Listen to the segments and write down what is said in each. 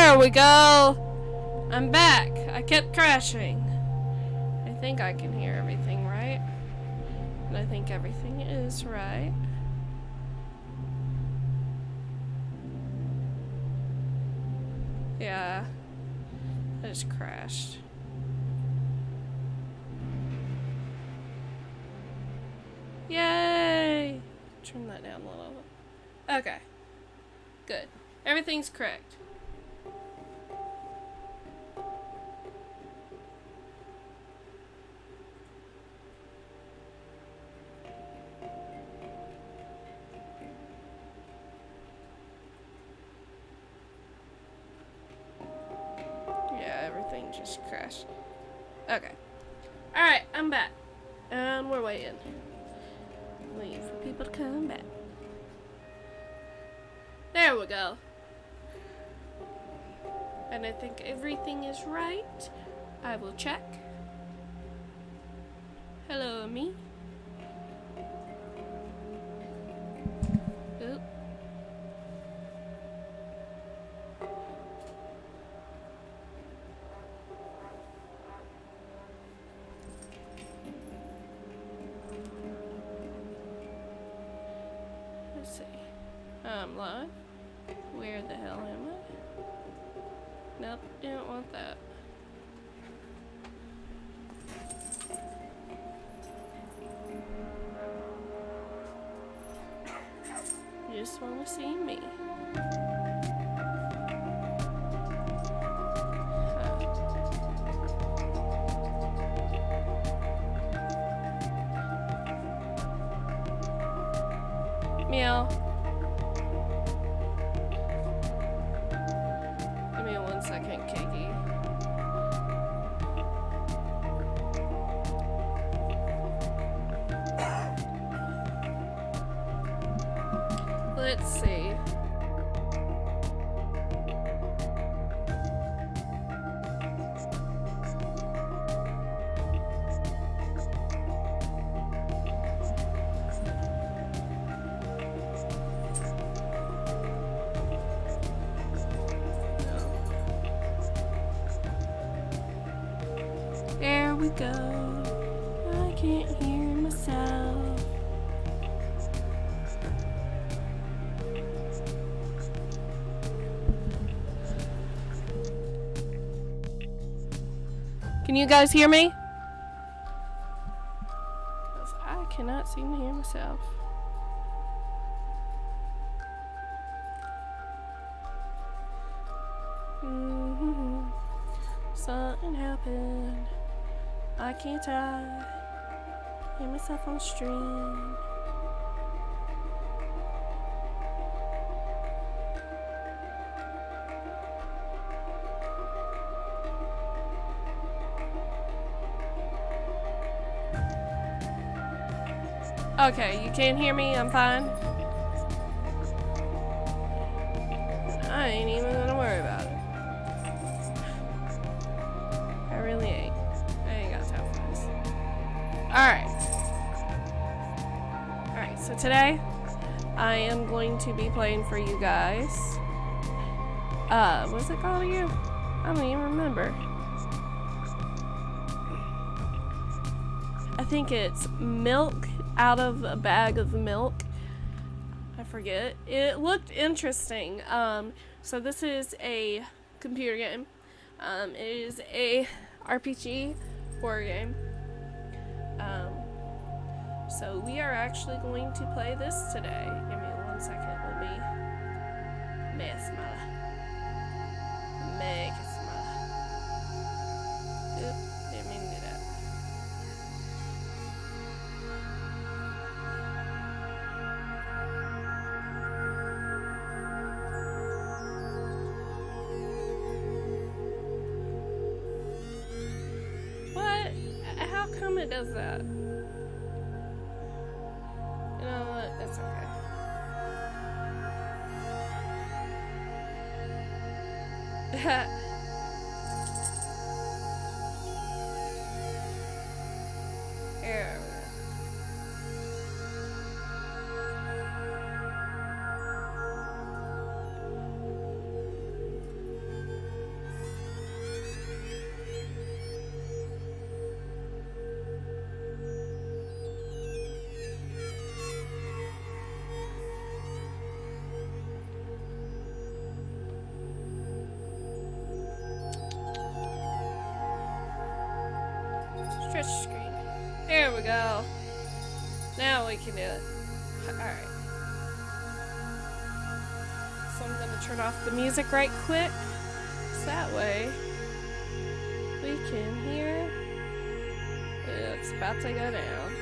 There we go. I'm back. I kept crashing. I think I can hear everything right. And I think everything is right. Yeah. I just crashed. Yay! Turn that down a little. Okay. Good. Everything's correct. Yeah, everything just crashed. Okay. Alright, I'm back. And we're waiting. Waiting for people to come back. There we go. And I think everything is right. I will check. Hello, me. Oop. Let's see. I'm live. Where the hell am I? Nope, didn't want that. You just want to see me. Meow. Give me 1 second, Kiki. Let's see. There we go. I can't hear myself. Can you guys hear me? 'Cause I cannot seem to hear myself. Something happened. I can't hear myself on stream. Okay, you can't hear me? I'm fine. I ain't even gonna worry about it. I really ain't. I ain't got time for this. Alright, so today I am going to be playing for you guys. What's it called again? I don't even remember. I think it's Milk Out of a Bag of Milk. I forget. It looked interesting. So this is a computer game. It is a RPG horror game. So we are actually going to play this today. Give me 1 second. Let me make it smaller. Oop, didn't mean to do that. What? How come it does that? You know what? That's okay. Here we go. touch screen. There we go. Now we can do it. Alright. So I'm gonna turn off the music right quick. So that way we can hear it's about to go down.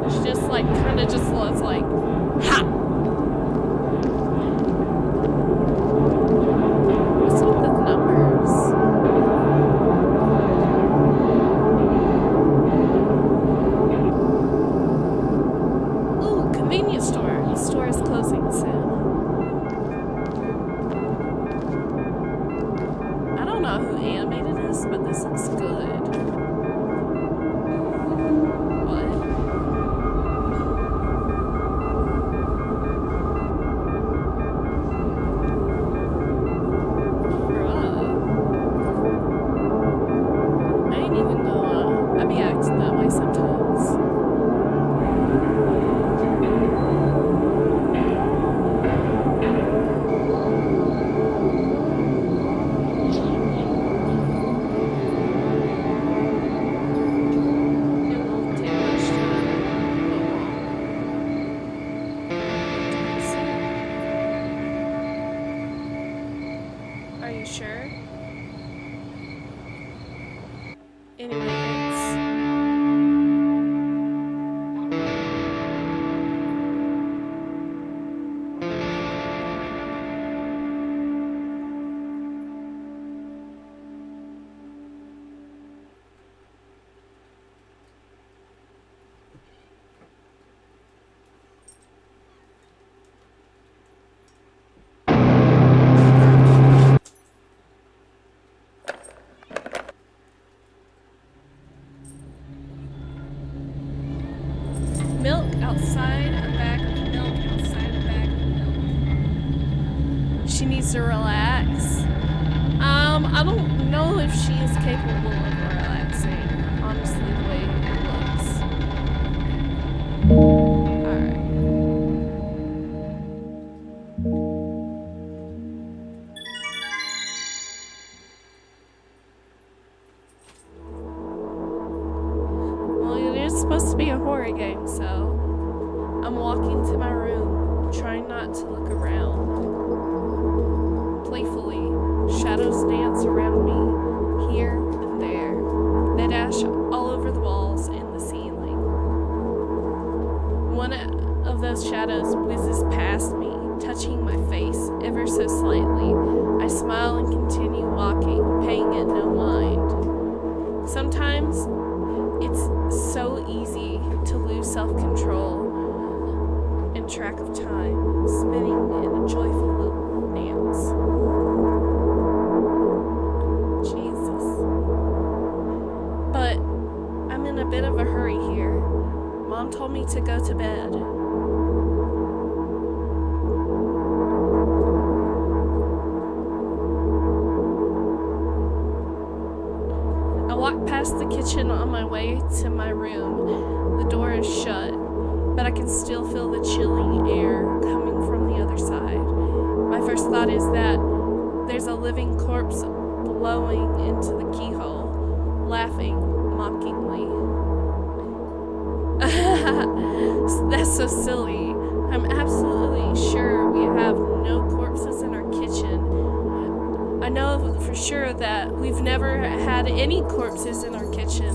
It's just like kind of just looks like ha. What's with the numbers? Ooh, convenience store. The store is closing soon. I don't know who animated this, but this looks good. What? Bruh. I ain't even gonna. I be acting that way sometimes. It won't take much time. Are you sure? Anyways. Milk outside, a bag of milk outside, a bag of milk. She needs to relax. I don't know if she is capable of relaxing, honestly, the way it looks. Alright. Well, it is supposed to be a horror game, so I'm walking to my room, trying not to look around. Playfully, shadows dance around me, here and there. They dash all over the walls and the ceiling. One of those shadows whizzes past me, touching my face ever so slightly. I smile and continue walking, paying it no mind. Sometimes it's so easy to lose self-control and track of time, spinning in a joyful little dance. Jesus. But I'm in a bit of a hurry here. Mom told me to go to bed. I walk past the kitchen on my way to my room. The door is shut, but I can still feel the chilling air coming from the other side. My first thought is that there's a living corpse blowing into the keyhole, laughing mockingly. That's so silly. I'm absolutely sure we have no corpses in our kitchen. I know for sure that we've never had any corpses in our kitchen.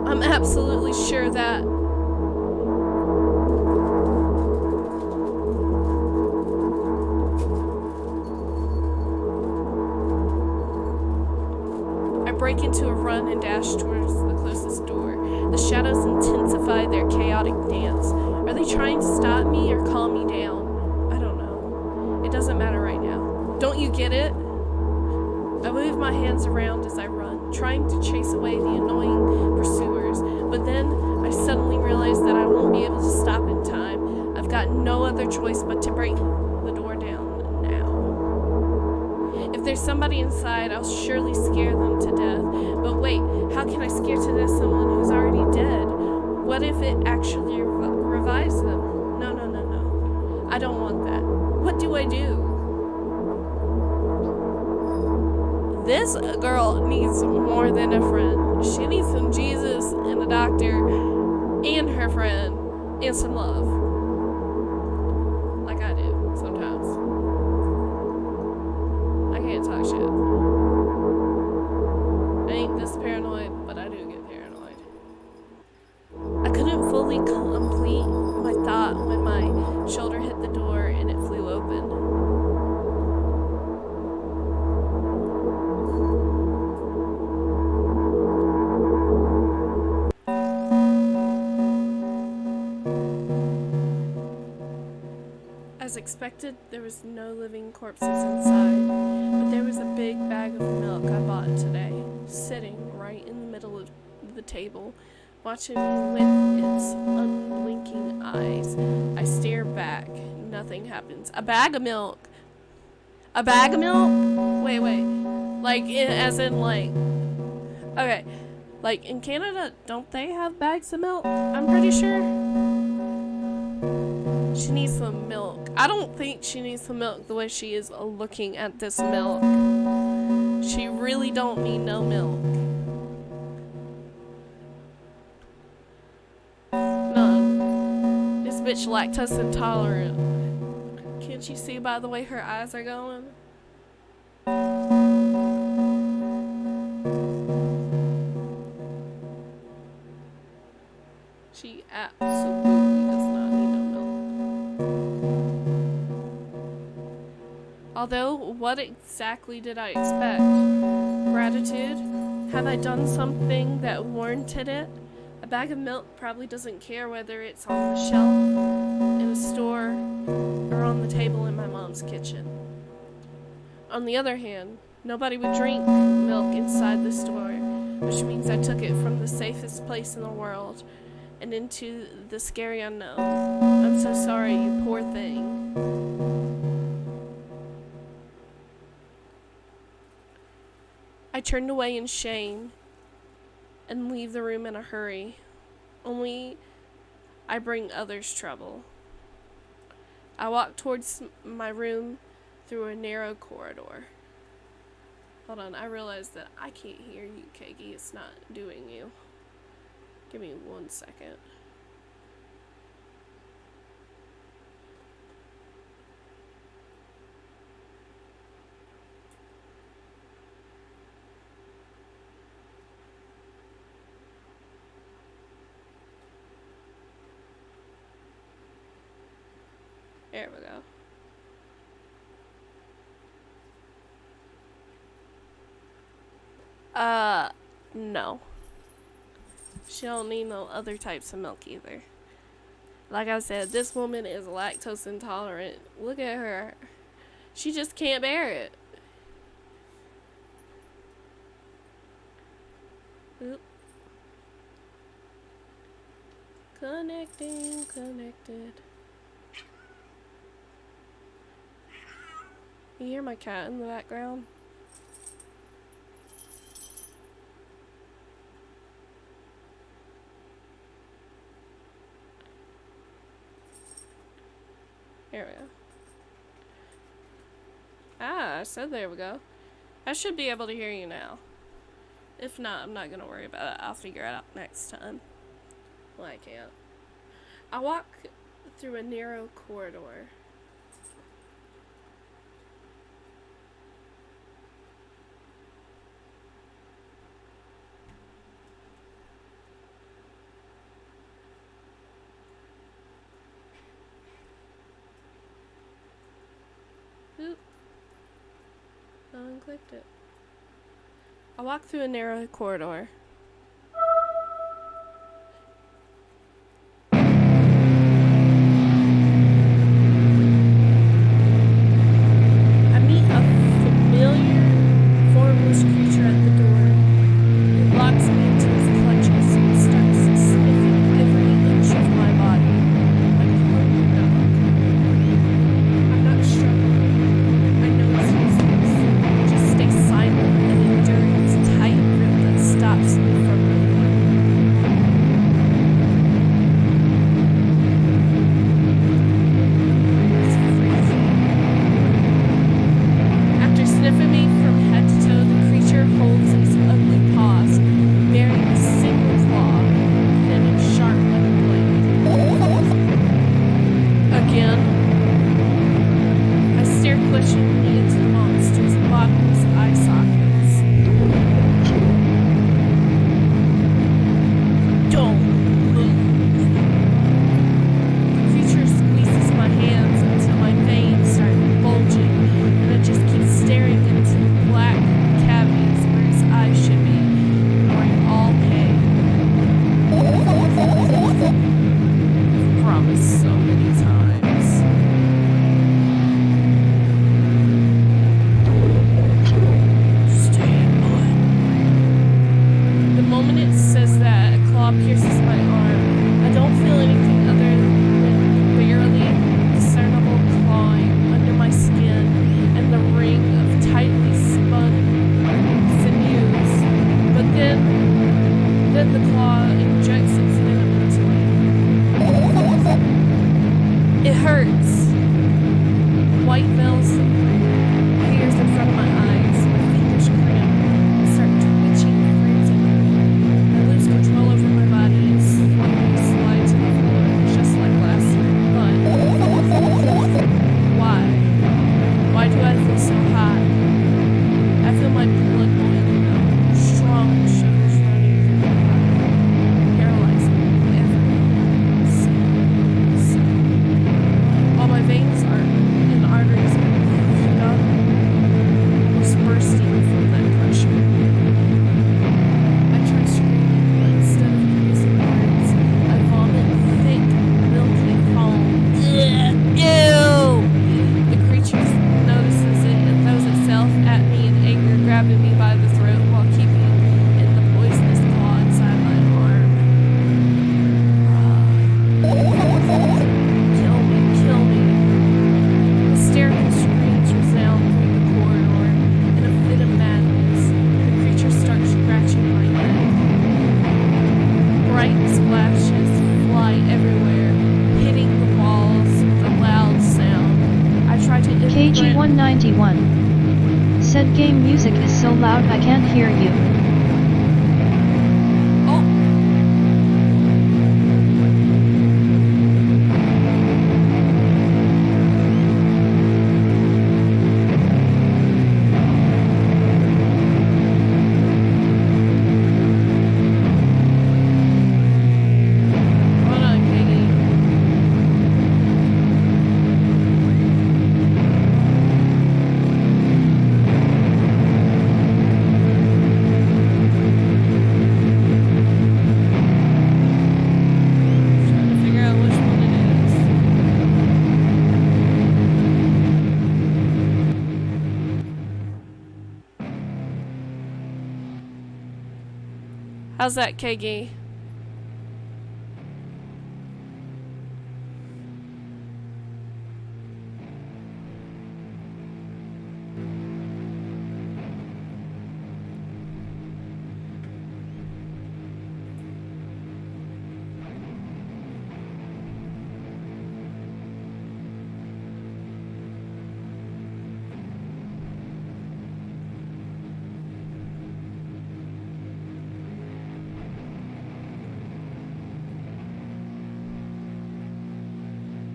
I'm absolutely sure that I break into a run and dash towards the closest door. The shadows intensify their chaotic dance. Are they trying to stop me or calm me down? I don't know. It doesn't matter right now. Don't you get it? I wave my hands around as I run, trying to chase away the annoying pursuers, but then I suddenly realize that I won't be able to stop in time. I've got no other choice but to break the door down now. If there's somebody inside, I'll surely scare them to death. But wait, how can I scare to death someone who's already dead? What if it actually revives them? No. don't want that. What do I do? This girl needs more than a friend. She needs some Jesus and a doctor and her friend and some love. Like I do sometimes. I can't talk shit. I ain't this paranoid, but I do get paranoid. I couldn't fully complete my thought when my shoulder hit the door and it flew open. As expected, there was no living corpses inside, but there was a big bag of milk I bought today, sitting right in the middle of the table, watching me with its unblinking eyes. I stare back. Nothing happens. A bag of milk. A bag of milk? Wait. Like, as in, like... Okay. Like, in Canada, don't they have bags of milk? I'm pretty sure. She needs some milk. I don't think she needs some milk the way she is looking at this milk. She really don't need no milk. None. This bitch lactose intolerant. Can't you see by the way her eyes are going? She absolutely does not need no milk. Although, what exactly did I expect? Gratitude? Have I done something that warranted it? A bag of milk probably doesn't care whether it's on the shelf, in a store, or on the table in my mom's kitchen. On the other hand, nobody would drink milk inside the store, which means I took it from the safest place in the world and into the scary unknown. I'm so sorry, you poor thing. I turned away in shame and leave the room in a hurry. Only I bring others trouble. I walk towards my room through a narrow corridor. Hold on, I realize that I can't hear you, Kagi. It's not doing you. Give me 1 second. There we go. No. She don't need no other types of milk either. Like I said, this woman is lactose intolerant. Look at her. She just can't bear it. Oop. Connected. You hear my cat in the background? Here we go. I said there we go. I should be able to hear you now. If not, I'm not gonna worry about it. I'll figure it out next time. Well, I can't. I walk through a narrow corridor. Oop. Unclicked it. I walk through a narrow corridor. I meet a familiar, formless creature at the door. He locks me into his clutches and starts sniffing every inch of my body like a hungry dog. I'm not struggling. I know it's useless. Just stay silent and endure its tight grip that stops claw pierces my arm. I don't feel anything other than barely discernible clawing under my skin and the ring of tightly spun sinews. But then the claw injects its venom into me. It hurts. White veils appears in front of my eyes. My fingers cramp and start twitching frantically. I lose control over my body and slowly slide to the floor, just like last night. But why? Why do I feel so hot? I feel my blood boiling up, strong sugars running through my body, paralyzing every single cell. While my veins and arteries are heated up, almost bursting from that pressure. I try screaming, but instead of producing words, I vomit thick, milky foam. Ew! The creature notices it and throws itself at me in anger, grabbing me by the throat while keeping in the poisonous claw inside my arm. Kill me, kill me. Hysterical screams resound through the corridor. In a fit of madness, the creature starts scratching my neck. Bright splashes fly everywhere, hitting the walls with a loud sound. I try to imprint... KG191. Said game music is so loud I can't hear you. Oh! Hold on, Katie. Trying to figure out which one it is. How's that, KG?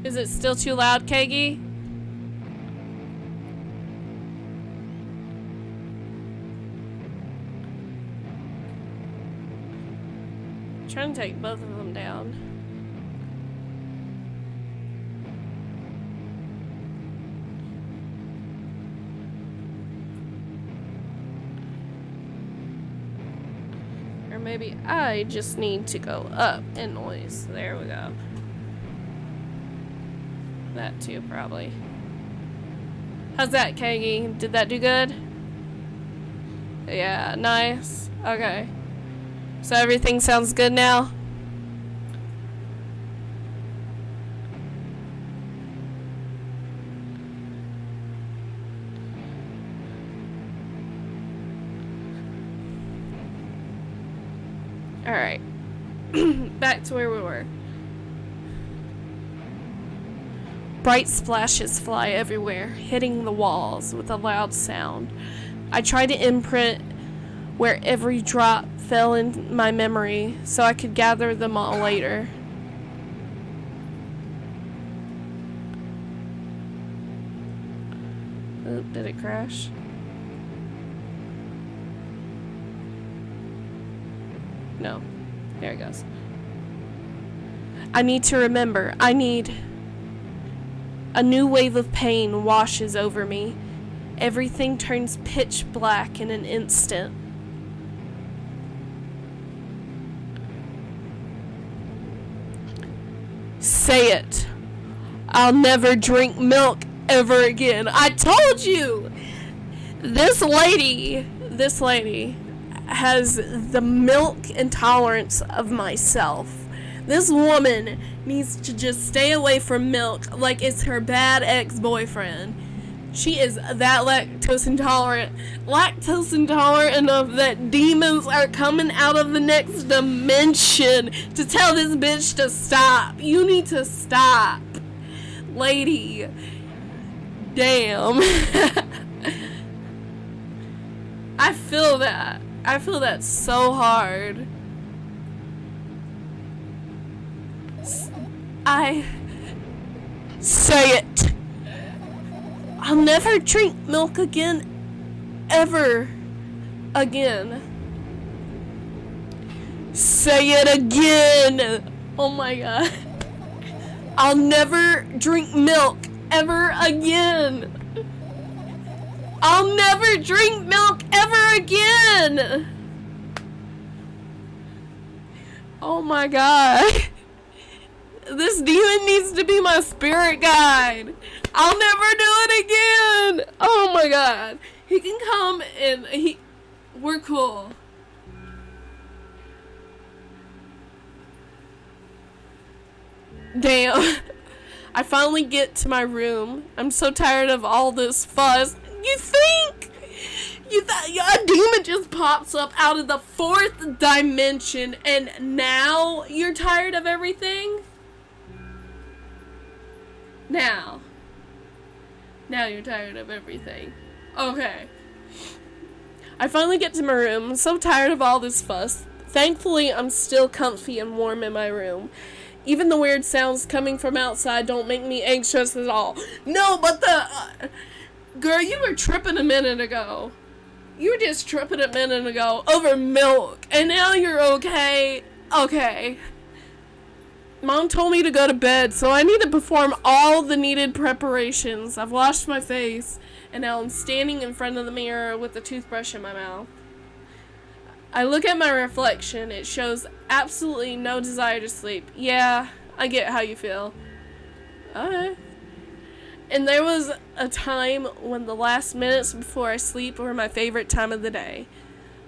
Is it still too loud, KG? Trying to take both of them down. Or maybe I just need to go up in noise. There we go. That too, probably. How's that, KG? Did that do good? Yeah, nice. Okay. So everything sounds good now? Alright. Back to where we were. Bright splashes fly everywhere, hitting the walls with a loud sound. I try to imprint where every drop fell in my memory so I could gather them all later. Oop, did it crash? No. There it goes. I need to remember. I need... A new wave of pain washes over me. Everything turns pitch black in an instant. Say it. I'll never drink milk ever again. I told you! This lady has the milk intolerance of myself. This woman needs to just stay away from milk like it's her bad ex-boyfriend. She is that lactose intolerant enough that demons are coming out of the next dimension to tell this bitch to stop. You need to stop. Lady. Damn. I feel that. I feel that so hard. I say it. I'll never drink milk again. Ever again. Say it again. Oh my god. I'll never drink milk ever again. I'll never drink milk ever again. Oh my god. This demon needs to be my spirit guide. I'll never do it again. Oh my god. He can come and we're cool. Damn. I finally get to my room. I'm so tired of all this fuss. You think a demon just pops up out of the 4th dimension and now you're tired of everything? Now you're tired of everything. Okay. I finally get to my room. I'm so tired of all this fuss. Thankfully, I'm still comfy and warm in my room. Even the weird sounds coming from outside don't make me anxious at all. No, but girl, you were tripping a minute ago. You were just tripping a minute ago over milk. And now you're okay. Okay. Mom told me to go to bed, so I need to perform all the needed preparations. I've washed my face, and now I'm standing in front of the mirror with the toothbrush in my mouth. I look at my reflection. It shows absolutely no desire to sleep. Yeah, I get how you feel. Okay. And there was a time when the last minutes before I sleep were my favorite time of the day.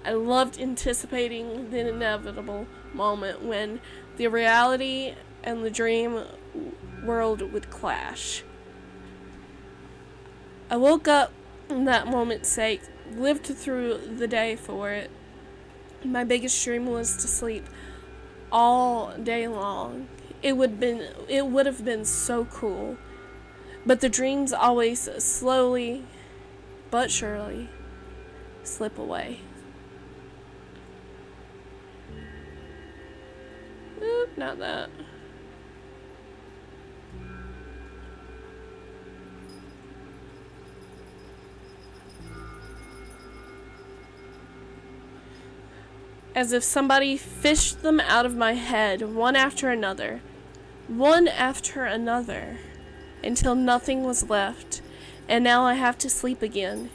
I loved anticipating the inevitable moment when the reality and the dream world would clash. I woke up in that moment's sake, lived through the day for it. My biggest dream was to sleep all day long. It would have been so cool. But the dreams always slowly but surely slip away. Oop, not that. As if somebody fished them out of my head, one after another, until nothing was left, and now I have to sleep again,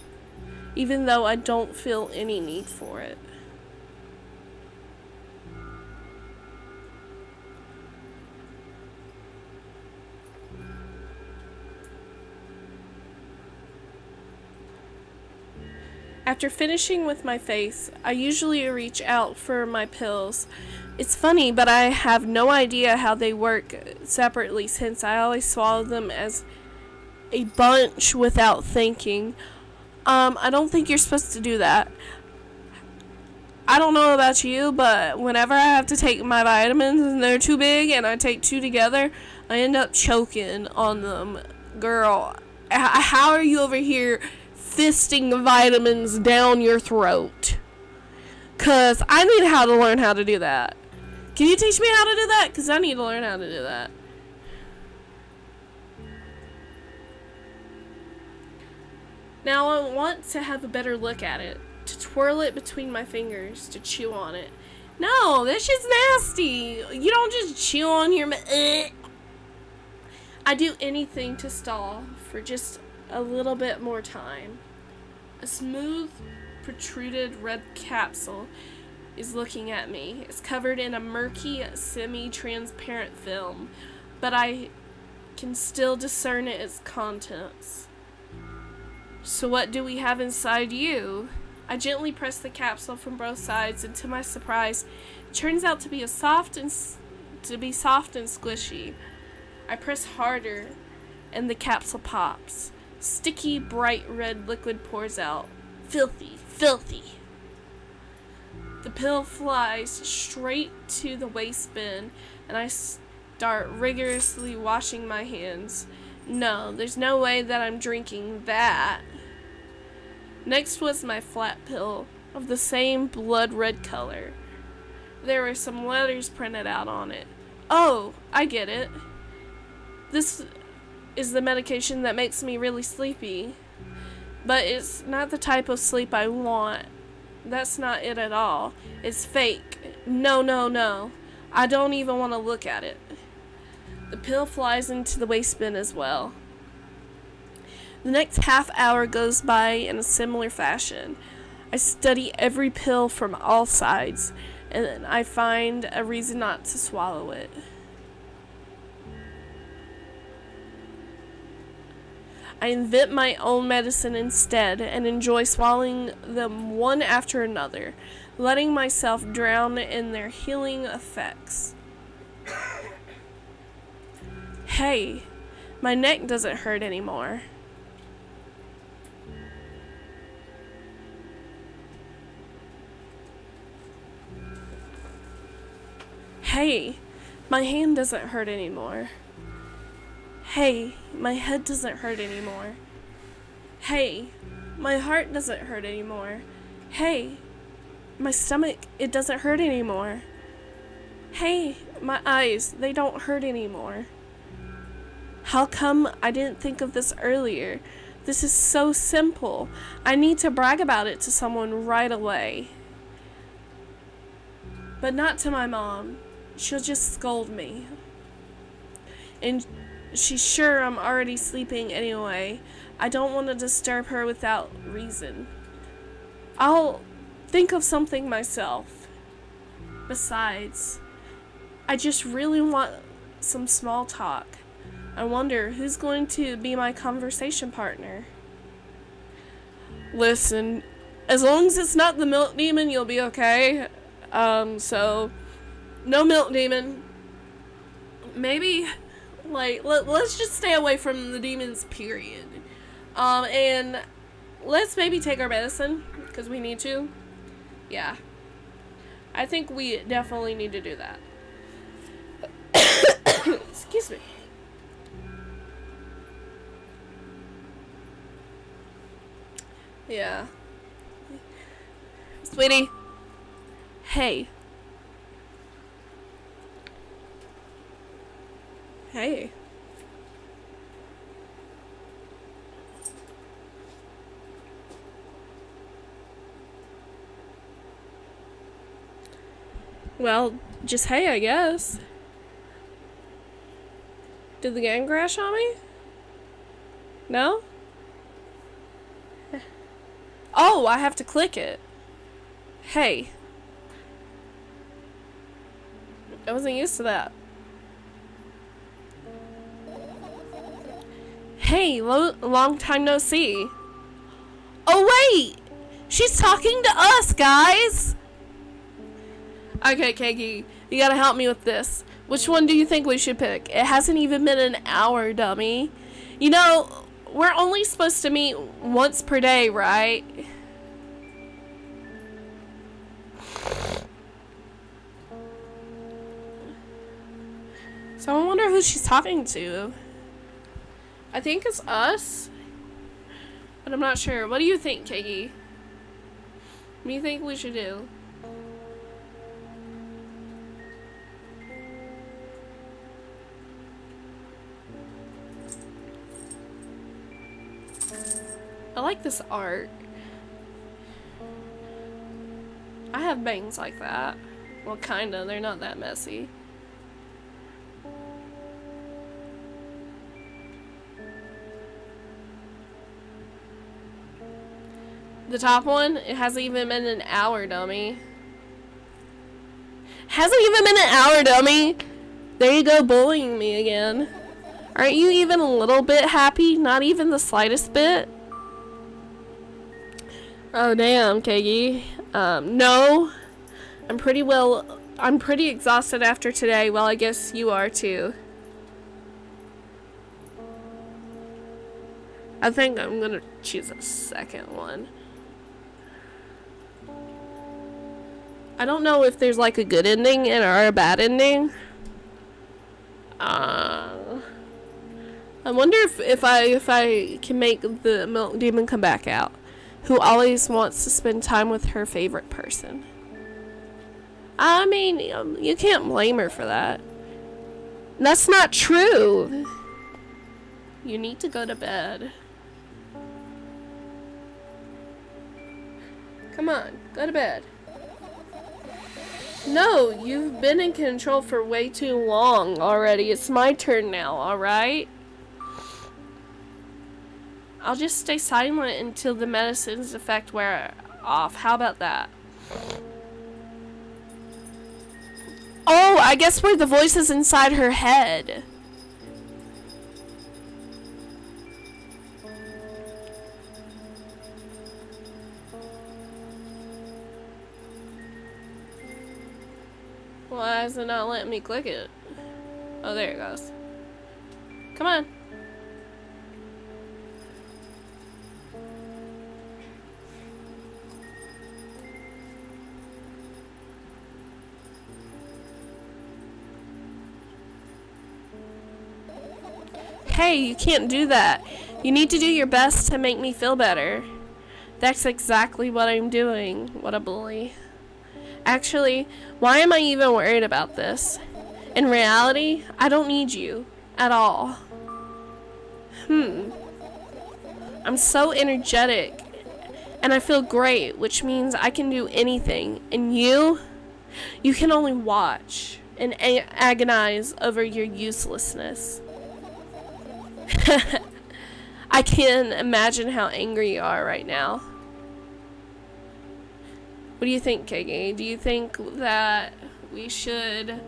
even though I don't feel any need for it. After finishing with my face, I usually reach out for my pills. It's funny, but I have no idea how they work separately since I always swallow them as a bunch without thinking. I don't think you're supposed to do that. I don't know about you, but whenever I have to take my vitamins and they're too big and I take 2 together, I end up choking on them. Girl, how are you over here fisting vitamins down your throat? Cause I need how to learn how to do that. Can you teach me how to do that? Cause I need to learn how to do that. Now I want to have a better look at it, to twirl it between my fingers, to chew on it. No, that shit's nasty. You don't just chew on your I do anything to stall for just a little bit more time. A smooth, protruded red capsule is looking at me. It's covered in a murky, semi-transparent film, but I can still discern its contents. So what do we have inside you? I gently press the capsule from both sides, and to my surprise, it turns out to be soft and squishy. I press harder, and the capsule pops. Sticky, bright red liquid pours out. Filthy, filthy. The pill flies straight to the waste bin, and I start rigorously washing my hands. No, there's no way that I'm drinking that. Next was my flat pill of the same blood red color. There were some letters printed out on it. Oh, I get it. This is the medication that makes me really sleepy. But it's not the type of sleep I want. That's not it at all. It's fake. No, no, no. I don't even want to look at it. The pill flies into the waste bin as well. The next half hour goes by in a similar fashion. I study every pill from all sides, and then I find a reason not to swallow it. I invent my own medicine instead and enjoy swallowing them one after another, letting myself drown in their healing effects. Hey, my neck doesn't hurt anymore. Hey, my hand doesn't hurt anymore. Hey, my head doesn't hurt anymore. Hey, my heart doesn't hurt anymore. Hey, my stomach, it doesn't hurt anymore. Hey, my eyes, they don't hurt anymore. How come I didn't think of this earlier? This is so simple. I need to brag about it to someone right away. But not to my mom. She'll just scold me. And she's sure I'm already sleeping anyway. I don't want to disturb her without reason. I'll think of something myself. Besides, I just really want some small talk. I wonder who's going to be my conversation partner. Listen, as long as it's not the milk demon, you'll be okay. So, no milk demon. Maybe, like, let's just stay away from the demons, period. And let's maybe take our medicine, because we need to. Yeah. I think we definitely need to do that. Excuse me. Yeah. Sweetie. Hey. Hey. Well, just hey, I guess. Did the game crash on me? No? Oh, I have to click it. Hey. I wasn't used to that. Hey, long time no see. Oh, wait! She's talking to us, guys! Okay, Kegi, you gotta help me with this. Which one do you think we should pick? It hasn't even been an hour, dummy. You know, we're only supposed to meet once per day, right? So I wonder who she's talking to. I think it's us, but I'm not sure. What do you think, Kegi? What do you think we should do? I like this art. I have bangs like that. Well, kinda. They're not that messy. The top one, it hasn't even been an hour, dummy. Hasn't even been an hour, dummy. There you go, bullying me again. Aren't you even a little bit happy? Not even the slightest bit? Oh damn, Keggy. No. I'm pretty exhausted after today. Well, I guess you are too. I think I'm gonna choose a second one. I don't know if there's like a good ending and or a bad ending. I wonder if I can make the milk demon come back out, who always wants to spend time with her favorite person. I mean, you can't blame her for that. That's not true. You need to go to bed. Come on, go to bed. No, you've been in control for way too long already. It's my turn now, alright? I'll just stay silent until the medicine's effect wear off. How about that? Oh, I guess we're the voices inside her head. Why is it not letting me click it? Oh, there it goes. Come on. Hey, you can't do that. You need to do your best to make me feel better. That's exactly what I'm doing. What a bully. Actually, why am I even worried about this? In reality, I don't need you at all. I'm so energetic and I feel great, which means I can do anything. And you can only watch and agonize over your uselessness. I can imagine how angry you are right now. What do you think, Keggy? Do you think that we should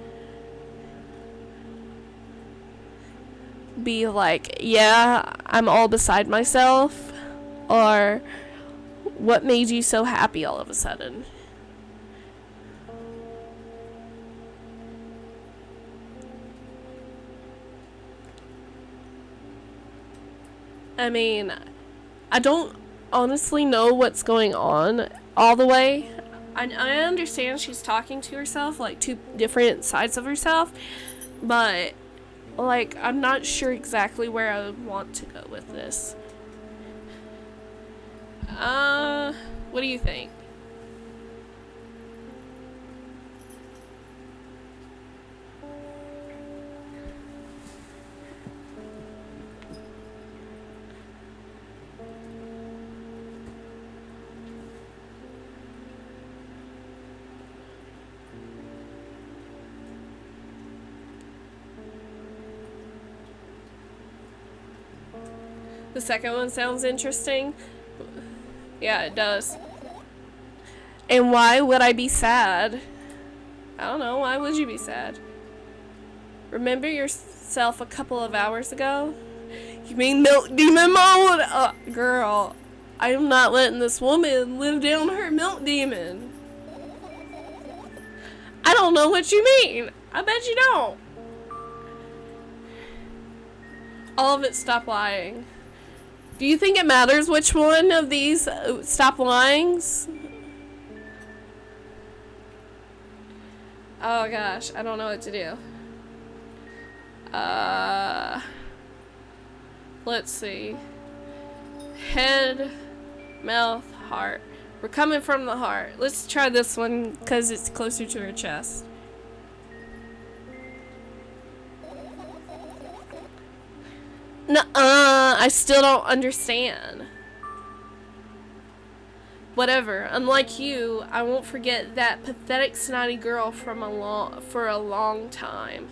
be like, yeah, I'm all beside myself? Or what made you so happy all of a sudden? I mean, I don't honestly know what's going on all the way. I understand she's talking to herself, like two different sides of herself, but like I'm not sure exactly where I would want to go with this. What do you think? The second one sounds interesting. Yeah, it does. And why would I be sad? I don't know. Why would you be sad? Remember yourself a couple of hours ago? You mean Milk Demon Mode? Girl, I am not letting this woman live down her Milk Demon. I don't know what you mean. I bet you don't. All of it, stop lying. Do you think it matters which one of these stop lyings? Oh gosh, I don't know what to do. Let's see. Head, mouth, heart. We're coming from the heart. Let's try this one because it's closer to her chest. Nuh-uh, I still don't understand. Whatever. Unlike you, I won't forget that pathetic snotty girl for a long time.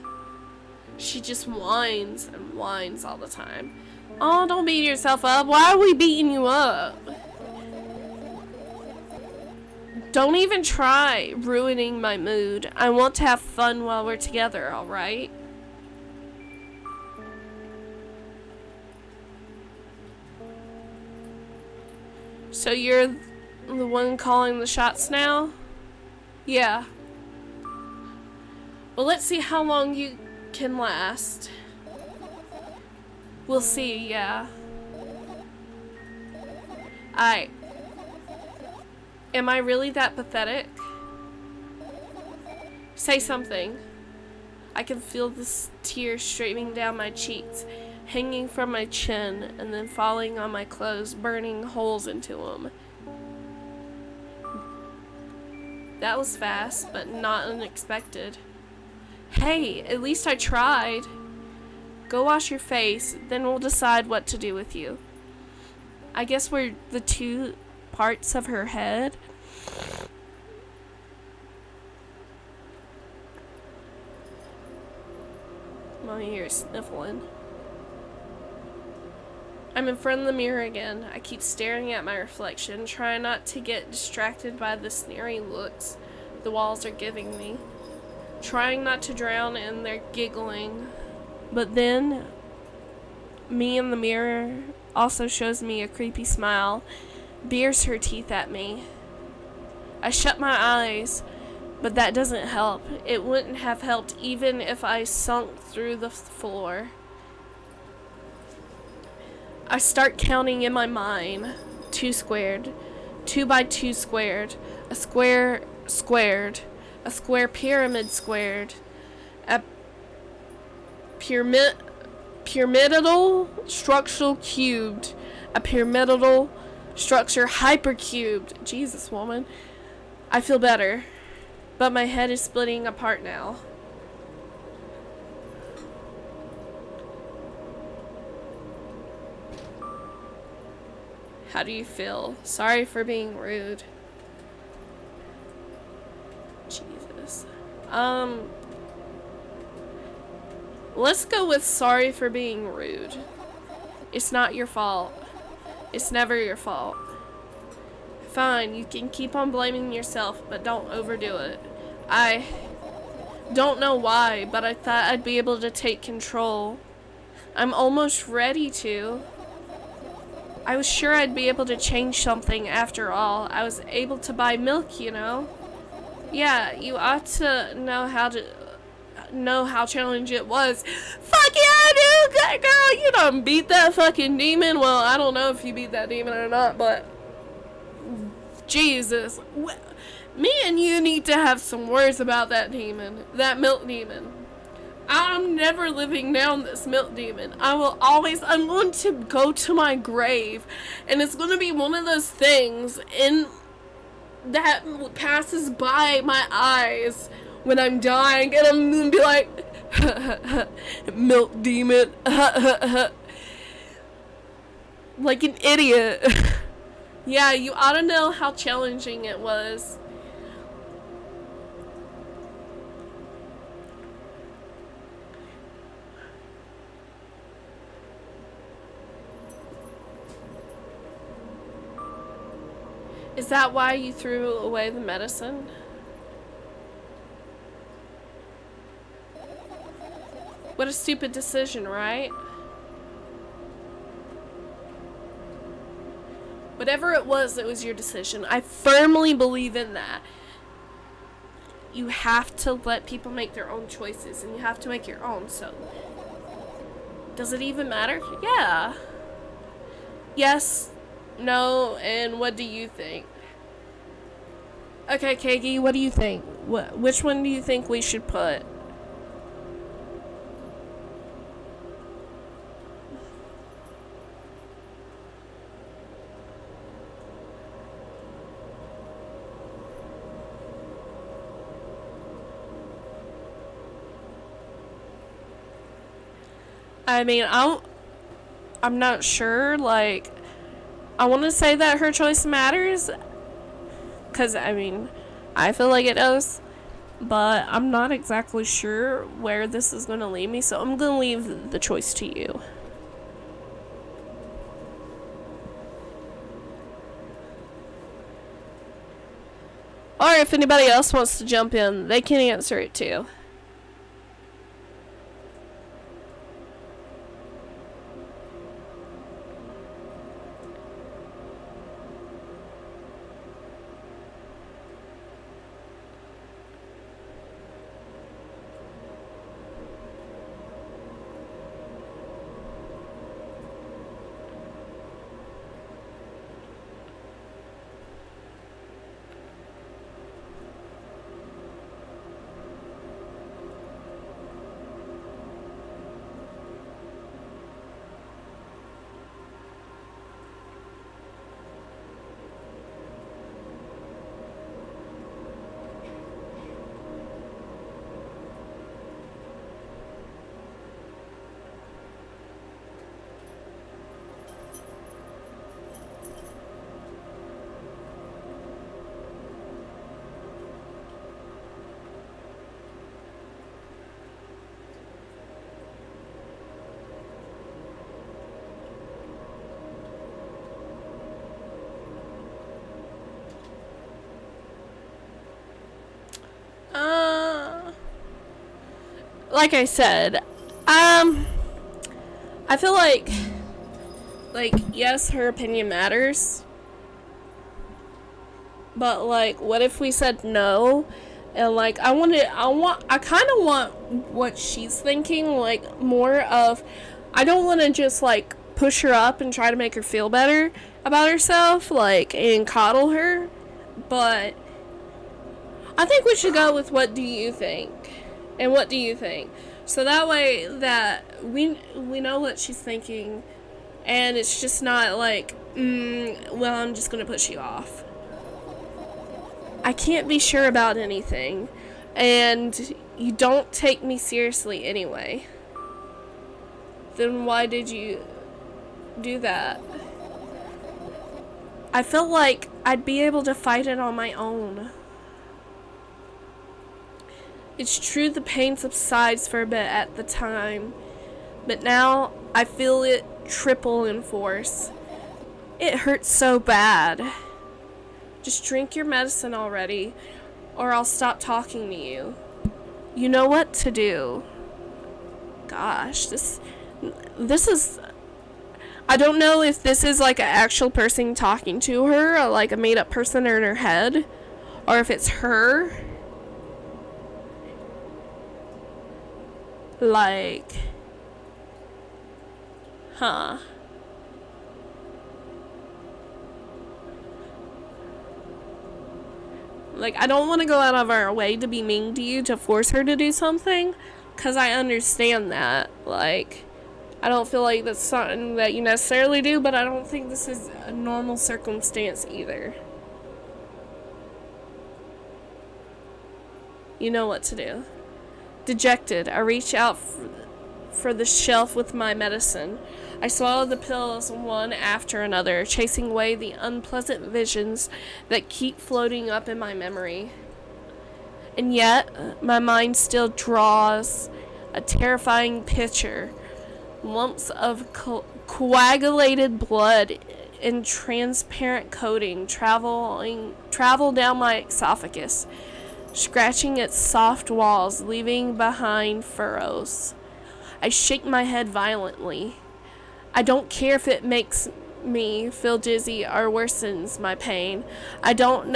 She just whines and whines all the time. Oh, don't beat yourself up. Why are we beating you up? Don't even try ruining my mood. I want to have fun while we're together, alright? So you're The one calling the shots now? Yeah. Well, let's see how long you can last. We'll see, yeah. Am I really that pathetic? Say something. I can feel this tear streaming down my cheeks, hanging from my chin, and then falling on my clothes, burning holes into them. That was fast, but not unexpected. Hey, at least I tried. Go wash your face, then we'll decide what to do with you. I guess we're the two parts of her head. Mommy here is sniffling. I'm in front of the mirror again. I keep staring at my reflection, trying not to get distracted by the sneering looks the walls are giving me. Trying not to drown in their giggling. But then, me in the mirror also shows me a creepy smile, bares her teeth at me. I shut my eyes, but that doesn't help. It wouldn't have helped even if I sunk through the floor. I start counting in my mind. 2 squared. 2 by 2 squared. A square squared. A square pyramid squared. A pyramidal structure cubed. A pyramidal structure hypercubed. Jesus, woman. I feel better. But my head is splitting apart now. How do you feel? Sorry for being rude. Jesus. Let's go with sorry for being rude. It's not your fault. It's never your fault. Fine, you can keep on blaming yourself, but don't overdo it. I don't know why, but I thought I'd be able to take control. I'm almost ready to. I was sure I'd be able to change something after all. I was able to buy milk, you know. Yeah, you ought to know how challenging it was. Fuck yeah, I do, good girl. You done beat that fucking demon. Well, I don't know if you beat that demon or not, but Jesus, me and you need to have some words about that demon, that milk demon. I'm never living down this milk demon. I'm going to go to my grave, and it's going to be one of those things that passes by my eyes when I'm dying, and I'm going to be like, milk demon, like an idiot. Yeah, you ought to know how challenging it was. Is that why you threw away the medicine? What a stupid decision, right? Whatever it was your decision. I firmly believe in that. You have to let people make their own choices, and you have to make your own, so. Does it even matter? Yeah. Yes. No, and what do you think? Okay, Kagi, what do you think? Which one do you think we should put? I mean, I'm not sure, like, I want to say that her choice matters, because, I mean, I feel like it does, but I'm not exactly sure where this is going to lead me, so I'm going to leave the choice to you. Or if anybody else wants to jump in, they can answer it too. like I said, I feel like yes, her opinion matters, but like, what if we said no? And like, I kind of want what she's thinking, like more of, I don't want to just like push her up and try to make her feel better about herself, like, and coddle her, but I think we should go with what do you think, and what do you think, so that way that we know what she's thinking, and it's just not like, well, I'm just gonna push you off. I can't be sure about anything, and you don't take me seriously anyway. Then why did you do that? I felt like I'd be able to fight it on my own. It's true the pain subsides for a bit at the time, but now I feel it triple in force. It hurts so bad. Just drink your medicine already, or I'll stop talking to you. You know what to do. Gosh, this is... I don't know if this is like an actual person talking to her, or like a made-up person in her head, or if it's her. Like... Huh. Like, I don't want to go out of our way to be mean to you, to force her to do something, because I understand that. Like, I don't feel like that's something that you necessarily do, but I don't think this is a normal circumstance either. You know what to do. Dejected, I reach out for the shelf with my medicine. I swallow the pills one after another, chasing away the unpleasant visions that keep floating up in my memory. And yet, my mind still draws a terrifying picture. Lumps of coagulated blood in transparent coating travel down my esophagus, scratching its soft walls, leaving behind furrows. I shake my head violently. I don't care if it makes me feel dizzy or worsens my pain. I don't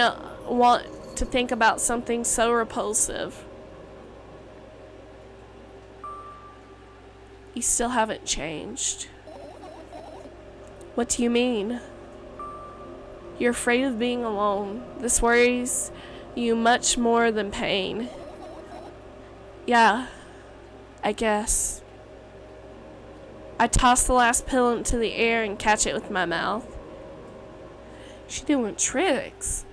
want to think about something so repulsive. You still haven't changed. What do you mean? You're afraid of being alone. This worries you much more than pain. Yeah, I guess. I toss the last pill into the air and catch it with my mouth. She doing tricks.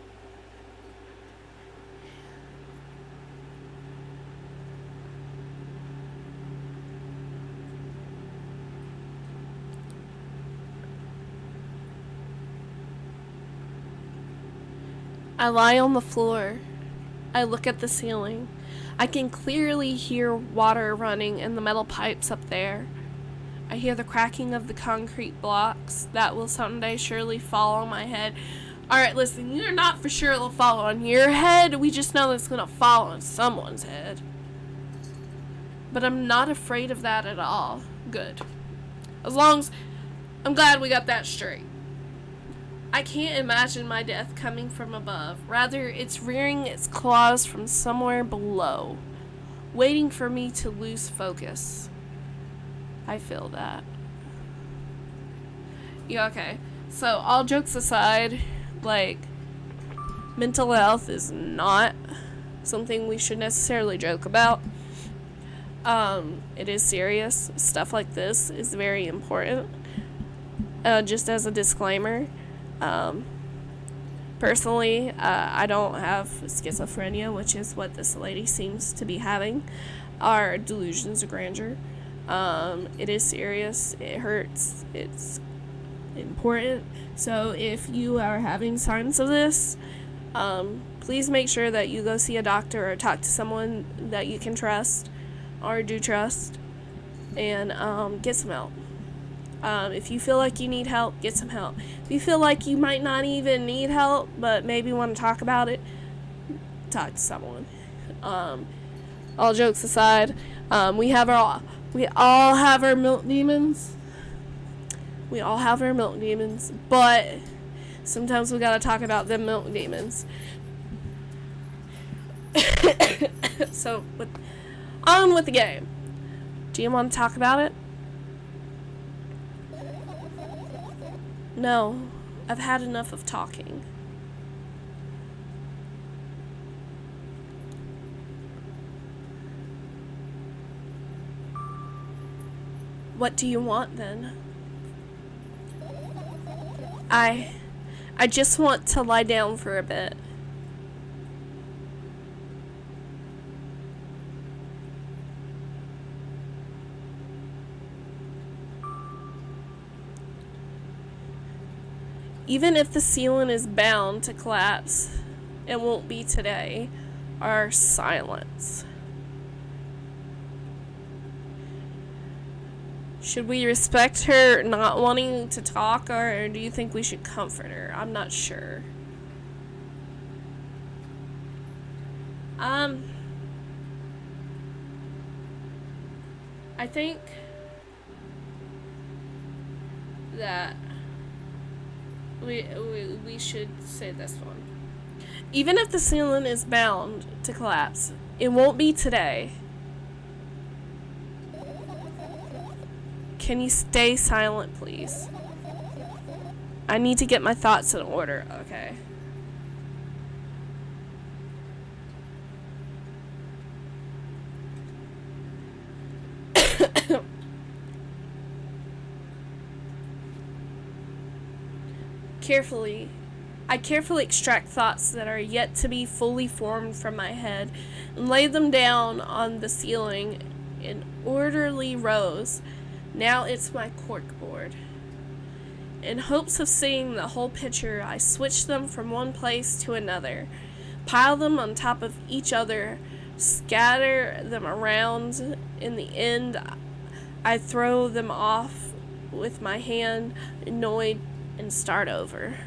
I lie on the floor. I look at the ceiling. I can clearly hear water running in the metal pipes up there. I hear the cracking of the concrete blocks that will someday surely fall on my head. Alright, listen, you're not for sure it'll fall on your head. We just know it's gonna fall on someone's head. But I'm not afraid of that at all. Good. As long as... I'm glad we got that straight. I can't imagine my death coming from above. Rather, it's rearing its claws from somewhere below, waiting for me to lose focus. I feel that. Yeah, okay. So, all jokes aside, like, mental health is not something we should necessarily joke about. It is serious. Stuff like this is very important. Just as a disclaimer, personally, I don't have schizophrenia, which is what this lady seems to be having, or delusions of grandeur. It is serious. It hurts. It's important. So if you are having signs of this, please make sure that you go see a doctor or talk to someone that you can trust or do trust, and get some help. If you feel like you need help, get some help. If you feel like you might not even need help, but maybe want to talk about it, talk to someone. All jokes aside, We all have our milk demons. We all have our milk demons, but sometimes we gotta talk about them milk demons. So, on with the game. Do you want to talk about it? No, I've had enough of talking. What do you want then? I just want to lie down for a bit. Even if the ceiling is bound to collapse, it won't be today. Our silence. Should we respect her not wanting to talk, or do you think we should comfort her? I'm not sure. I think that we should say this one. Even if the ceiling is bound to collapse, it won't be today. Can you stay silent, please? I need to get my thoughts in order. Okay. I carefully extract thoughts that are yet to be fully formed from my head and lay them down on the ceiling in orderly rows. Now it's my corkboard. In hopes of seeing the whole picture, I switch them from one place to another, pile them on top of each other, scatter them around. In the end, I throw them off with my hand, annoyed, and start over.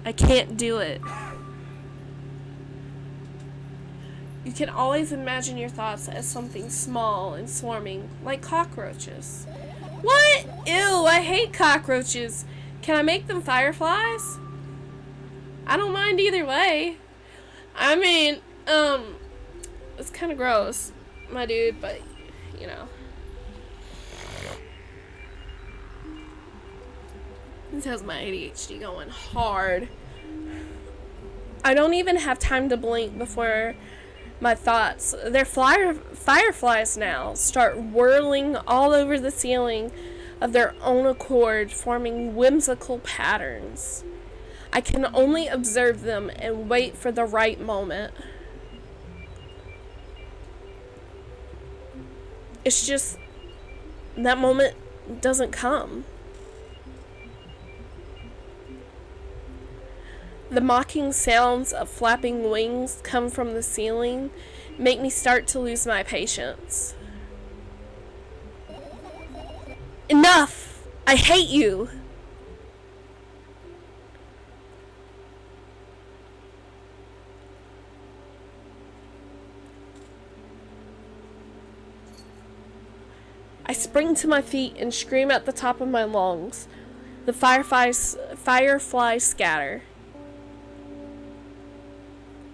I can't do it. You can always imagine your thoughts as something small and swarming, like cockroaches. What? Ew, I hate cockroaches. Can I make them fireflies? I don't mind either way. I mean, it's kind of gross, my dude, but, you know. This has my ADHD going hard. I don't even have time to blink before my thoughts, they're fireflies now, start whirling all over the ceiling of their own accord, forming whimsical patterns. I can only observe them and wait for the right moment. It's just that moment doesn't come. The mocking sounds of flapping wings come from the ceiling, make me start to lose my patience. Enough! I hate you! I spring to my feet and scream at the top of my lungs. The fireflies scatter.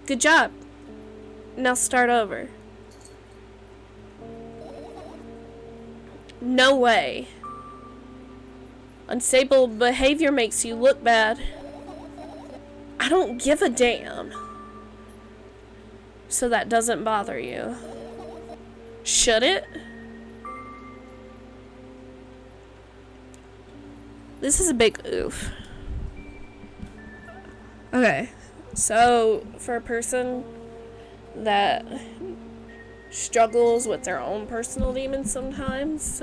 Good job. Now start over. No way. Unstable behavior makes you look bad. I don't give a damn. So that doesn't bother you. Should it? This is a big oof. Okay. So, for a person that struggles with their own personal demons sometimes,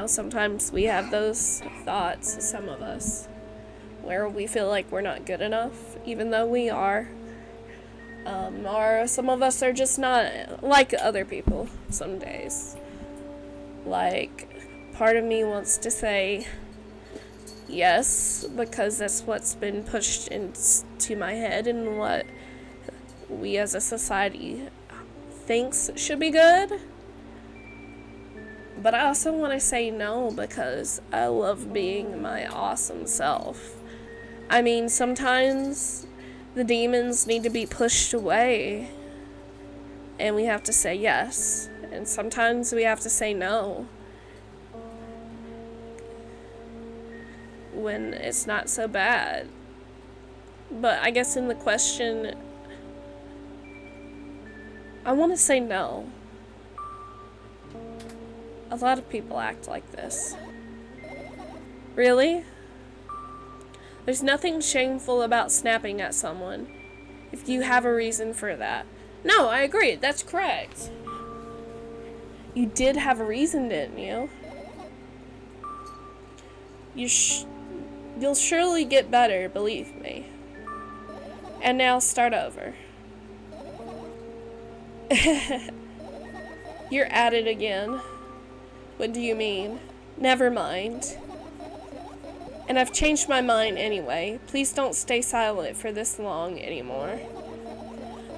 sometimes we have those thoughts, some of us, where we feel like we're not good enough, even though we are. Or some of us are just not like other people some days. Like, part of me wants to say yes, because that's what's been pushed into my head and what we as a society thinks should be good. But I also want to say no because I love being my awesome self. I mean, sometimes the demons need to be pushed away and we have to say yes. And sometimes we have to say no when it's not so bad. But I guess in the question, I want to say no. A lot of people act like this. Really? There's nothing shameful about snapping at someone if you have a reason for that. No, I agree. That's correct. You did have a reason, didn't you? You'll surely get better, believe me. And now start over. You're at it again. What do you mean? Never mind. And I've changed my mind anyway. Please don't stay silent for this long anymore.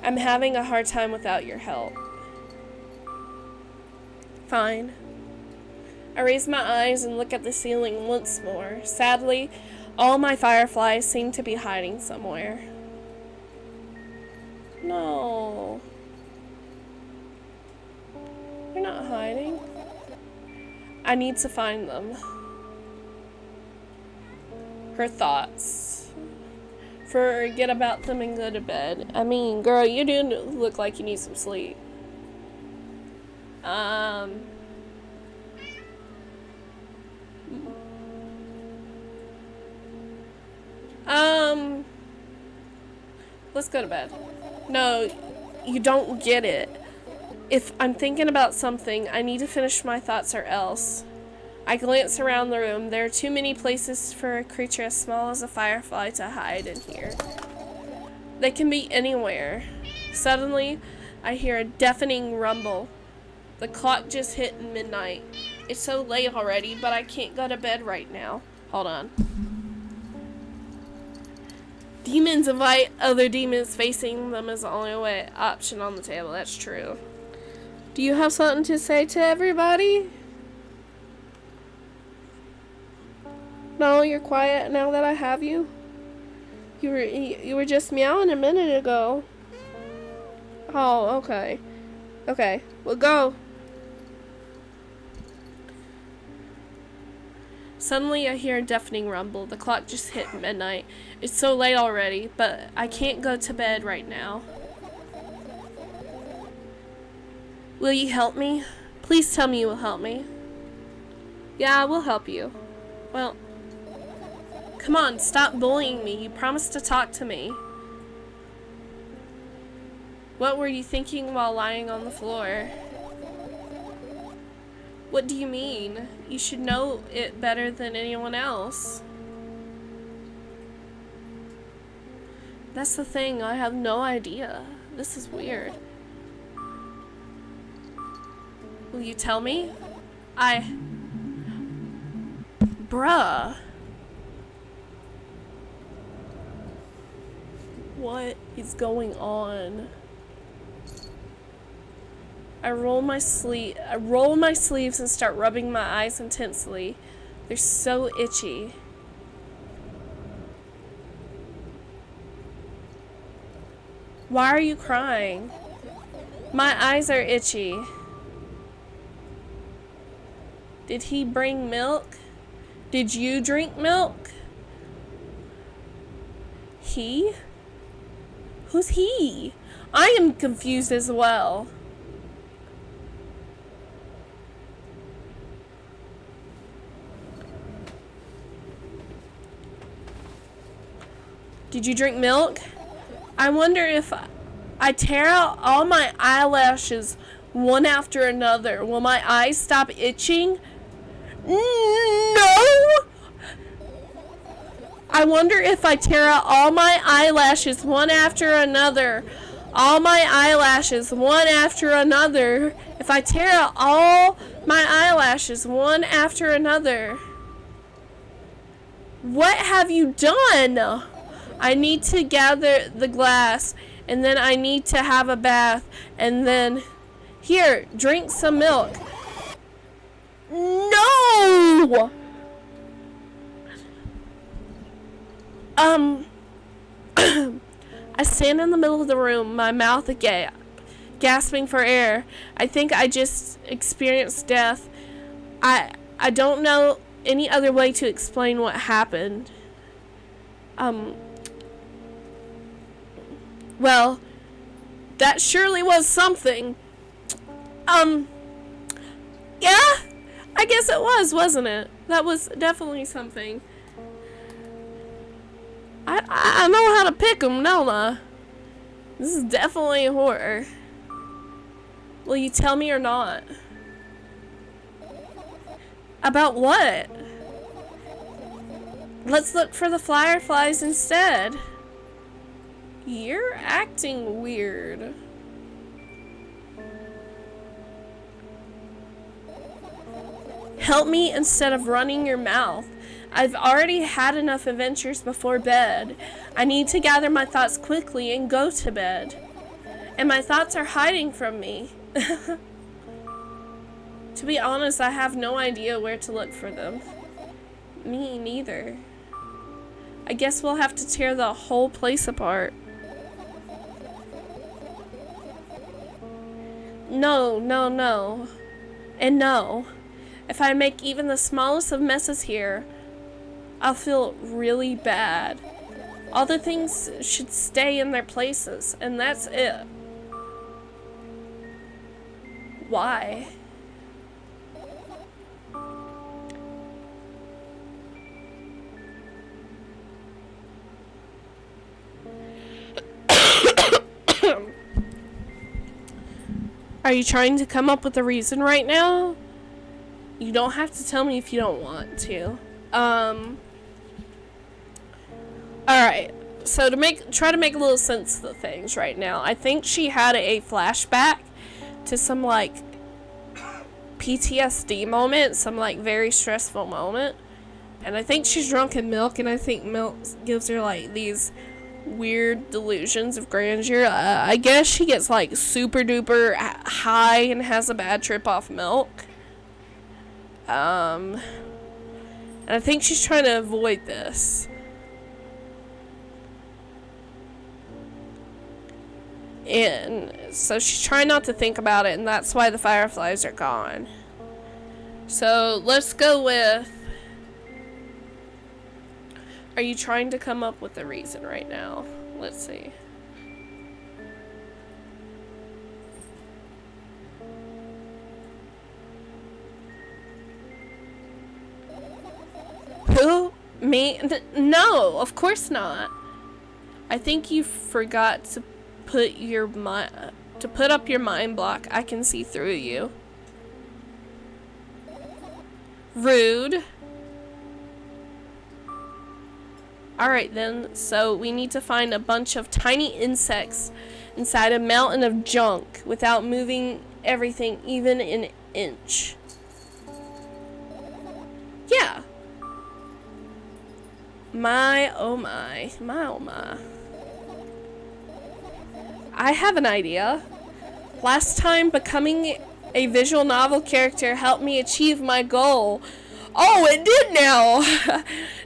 I'm having a hard time without your help. Fine. I raise my eyes and look at the ceiling once more. Sadly, all my fireflies seem to be hiding somewhere. No. They're not hiding. I need to find them. Her thoughts. Forget about them and go to bed. I mean, girl, you do look like you need some sleep. Let's go to bed. No, you don't get it. If I'm thinking about something, I need to finish my thoughts or else. I glance around the room. There are too many places for a creature as small as a firefly to hide in here. They can be anywhere. Suddenly, I hear a deafening rumble. The clock just hit midnight. It's so late already, but I can't go to bed right now. Hold on. Demons invite other demons. Facing them is the only way option on the table. That's true. Do you have something to say to everybody? No, you're quiet now that I have you. You were just meowing a minute ago. Oh, okay. Okay, well go. Suddenly I hear a deafening rumble. The clock just hit midnight. It's so late already, but I can't go to bed right now. Will you help me? Please tell me you will help me. Yeah, I will help you. Well, come on, stop bullying me. You promised to talk to me. What were you thinking while lying on the floor? What do you mean? You should know it better than anyone else. That's the thing, I have no idea. This is weird. Will you tell me? Bruh. What is going on? I roll my sleeves and start rubbing my eyes intensely. They're so itchy. Why are you crying? My eyes are itchy. Did he bring milk? Did you drink milk? He? Who's he? I am confused as well. Did you drink milk? I wonder if I tear out all my eyelashes one after another. Will my eyes stop itching? No! I wonder if I tear out all my eyelashes one after another. All my eyelashes one after another. If I tear out all my eyelashes one after another. What have you done? I need to gather the glass, and then I need to have a bath, and then Here, drink some milk. No! I stand in the middle of the room, my mouth agape, gasping for air. I think I just experienced death. I don't know any other way to explain what happened. Well, that surely was something. Yeah, I guess it was, wasn't it? That was definitely something. I know how to pick them, don't I? This is definitely a horror. Will you tell me or not? About what? Let's look for the fireflies instead. You're acting weird. Help me instead of running your mouth. I've already had enough adventures before bed. I need to gather my thoughts quickly and go to bed. And my thoughts are hiding from me. To be honest, I have no idea where to look for them. Me neither. I guess we'll have to tear the whole place apart. No. And no. If I make even the smallest of messes here, I'll feel really bad. All the things should stay in their places, and that's it. Why? Are you trying to come up with a reason right now? You don't have to tell me if you don't want to. Alright. So try to make a little sense of the things right now. I think she had a flashback to some like PTSD moment, some like very stressful moment. And I think she's drunk in milk, and I think milk gives her like these weird delusions of grandeur. I guess she gets like super duper high and has a bad trip off milk. And I think she's trying to avoid this. And so she's trying not to think about it, and that's why the fireflies are gone. So let's go with... Are you trying to come up with a reason right now? Let's see. Who? Me? No, of course not. I think you forgot to put up your mind block. I can see through you. Rude. Alright then, so we need to find a bunch of tiny insects inside a mountain of junk without moving everything even an inch. Yeah. My oh my. My oh my. I have an idea. Last time becoming a visual novel character helped me achieve my goal. Oh, it did now!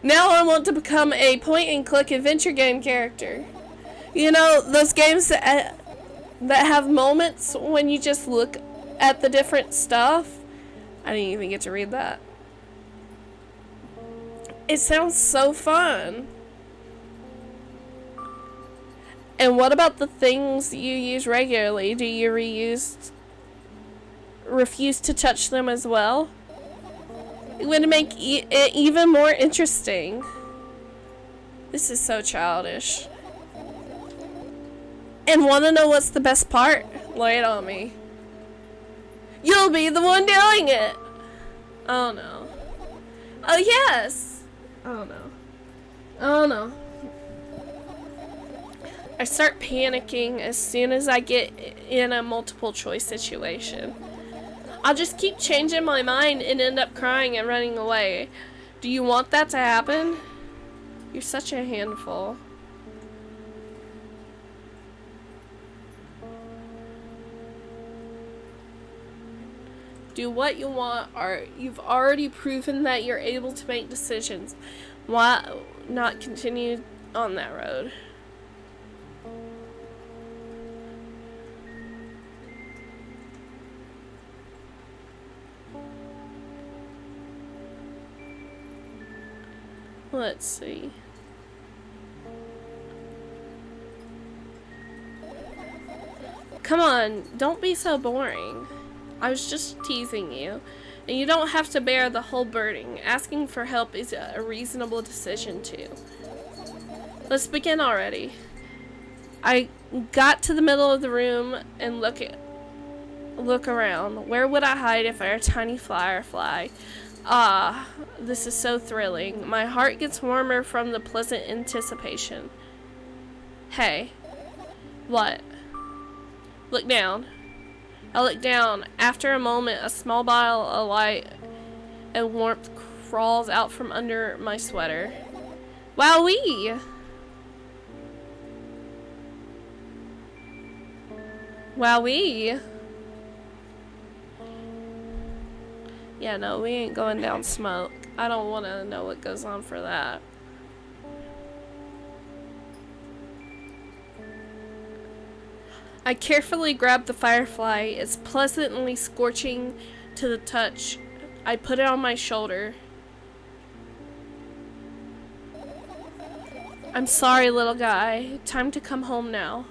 Now I want to become a point-and-click adventure game character. You know, those games that have moments when you just look at the different stuff. I didn't even get to read that. It sounds so fun. And what about the things you use regularly? Do you refuse to touch them as well? It would make it even more interesting. This is so childish. And want to know what's the best part? Lay it on me. You'll be the one doing it. Oh no. Oh yes. Oh no. Oh no. I start panicking as soon as I get in a multiple choice situation. I'll just keep changing my mind and end up crying and running away. Do you want that to happen? You're such a handful. do what you want, or you've already proven that you're able to make decisions. Why not continue on that road? Let's see. Come on, don't be so boring. I was just teasing you. And you don't have to bear the whole burden. Asking for help is a reasonable decision too. Let's begin already. I got to the middle of the room and look around. Where would I hide if I were a tiny firefly? Ah, this is so thrilling. My heart gets warmer from the pleasant anticipation. Hey. What? Look down. I look down. After a moment, a small ball of light and warmth crawls out from under my sweater. Wowee! Wowee! Yeah, no, we ain't going down smoke. I don't want to know what goes on for that. I carefully grab the firefly. It's pleasantly scorching to the touch. I put it on my shoulder. I'm sorry, little guy. Time to come home now.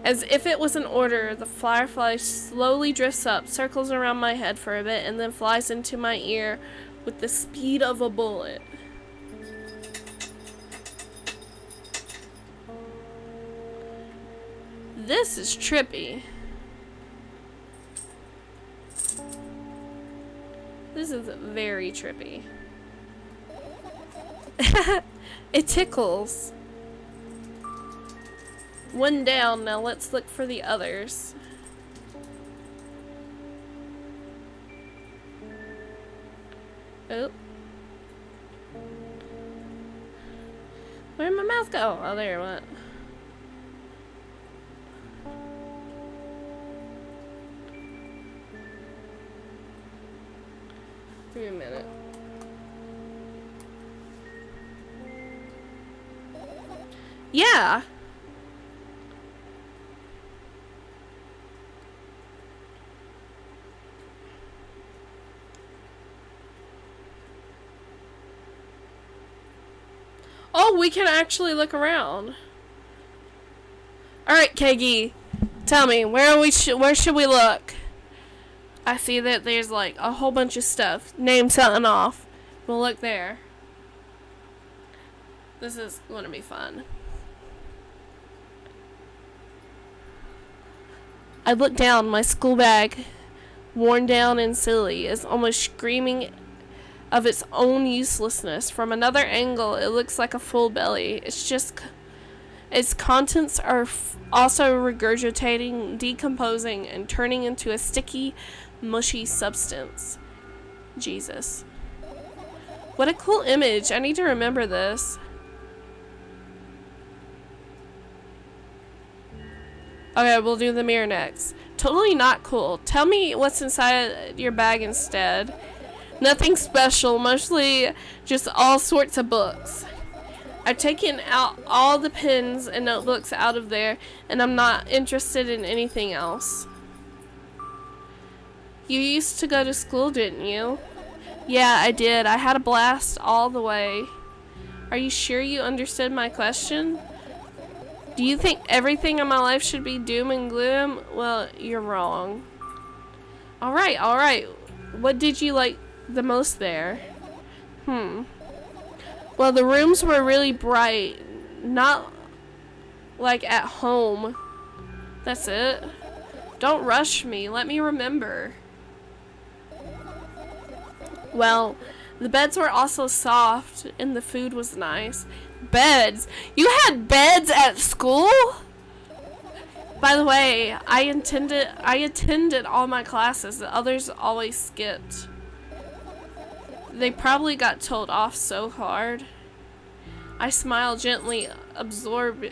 As if it was an order, the firefly slowly drifts up, circles around my head for a bit, and then flies into my ear with the speed of a bullet. This is trippy. This is very trippy. It tickles. One down, now let's look for the others. Oh. Where'd my mouse go? Oh, there it went. Wait a minute. Yeah. Oh, we can actually look around. All right, Kegi, tell me where should we look? I see that there's like a whole bunch of stuff. Name something off. We'll look there. This is going to be fun. I look down. My school bag, worn down and silly, is almost screaming of its own uselessness. From another angle, it looks like a full belly. It's just its contents are also regurgitating, decomposing, and turning into a sticky, mushy substance. Jesus. What a cool image. I need to remember this. Okay, we'll do the mirror next. Totally not cool. Tell me what's inside your bag instead. Nothing special, mostly just all sorts of books. I've taken out all the pens and notebooks out of there, and I'm not interested in anything else. You used to go to school, didn't you? Yeah, I did. I had a blast all the way. Are you sure you understood my question? Do you think everything in my life should be doom and gloom? Well, you're wrong. Alright. What did you like the most there? Well, the rooms were really bright. Not like at home. That's it. Don't rush me. Let me remember. Well, the beds were also soft and the food was nice. Beds? You had beds at school? By the way, I attended all my classes. The others always skipped. They probably got told off so hard. I smile gently, absorbed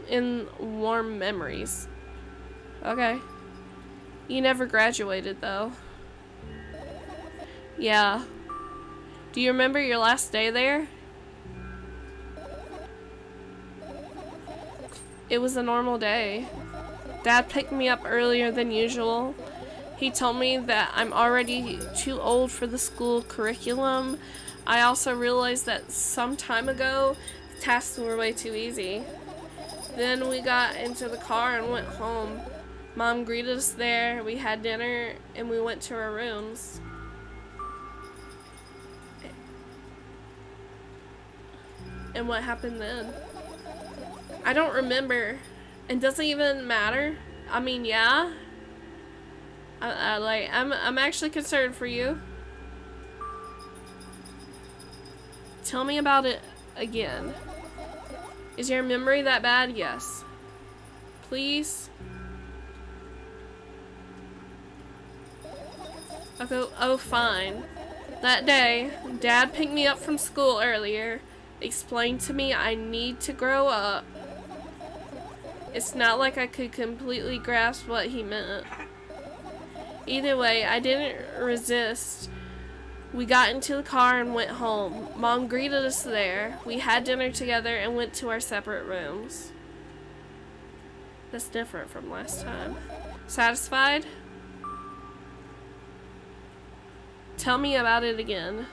in warm memories. Okay. You never graduated, though. Yeah. Do you remember your last day there? It was a normal day. Dad picked me up earlier than usual. He told me that I'm already too old for the school curriculum. I also realized that some time ago, the tasks were way too easy. Then we got into the car and went home. Mom greeted us there, we had dinner, and we went to our rooms. And what happened then? I don't remember. It doesn't even matter. I mean, yeah. I'm actually concerned for you. Tell me about it again. Is your memory that bad? Yes. Please? Okay, oh, fine. That day, Dad picked me up from school earlier, explained to me I need to grow up. It's not like I could completely grasp what he meant. Either way, I didn't resist. We got into the car and went home. Mom greeted us there. We had dinner together and went to our separate rooms. That's different from last time. Satisfied? Tell me about it again.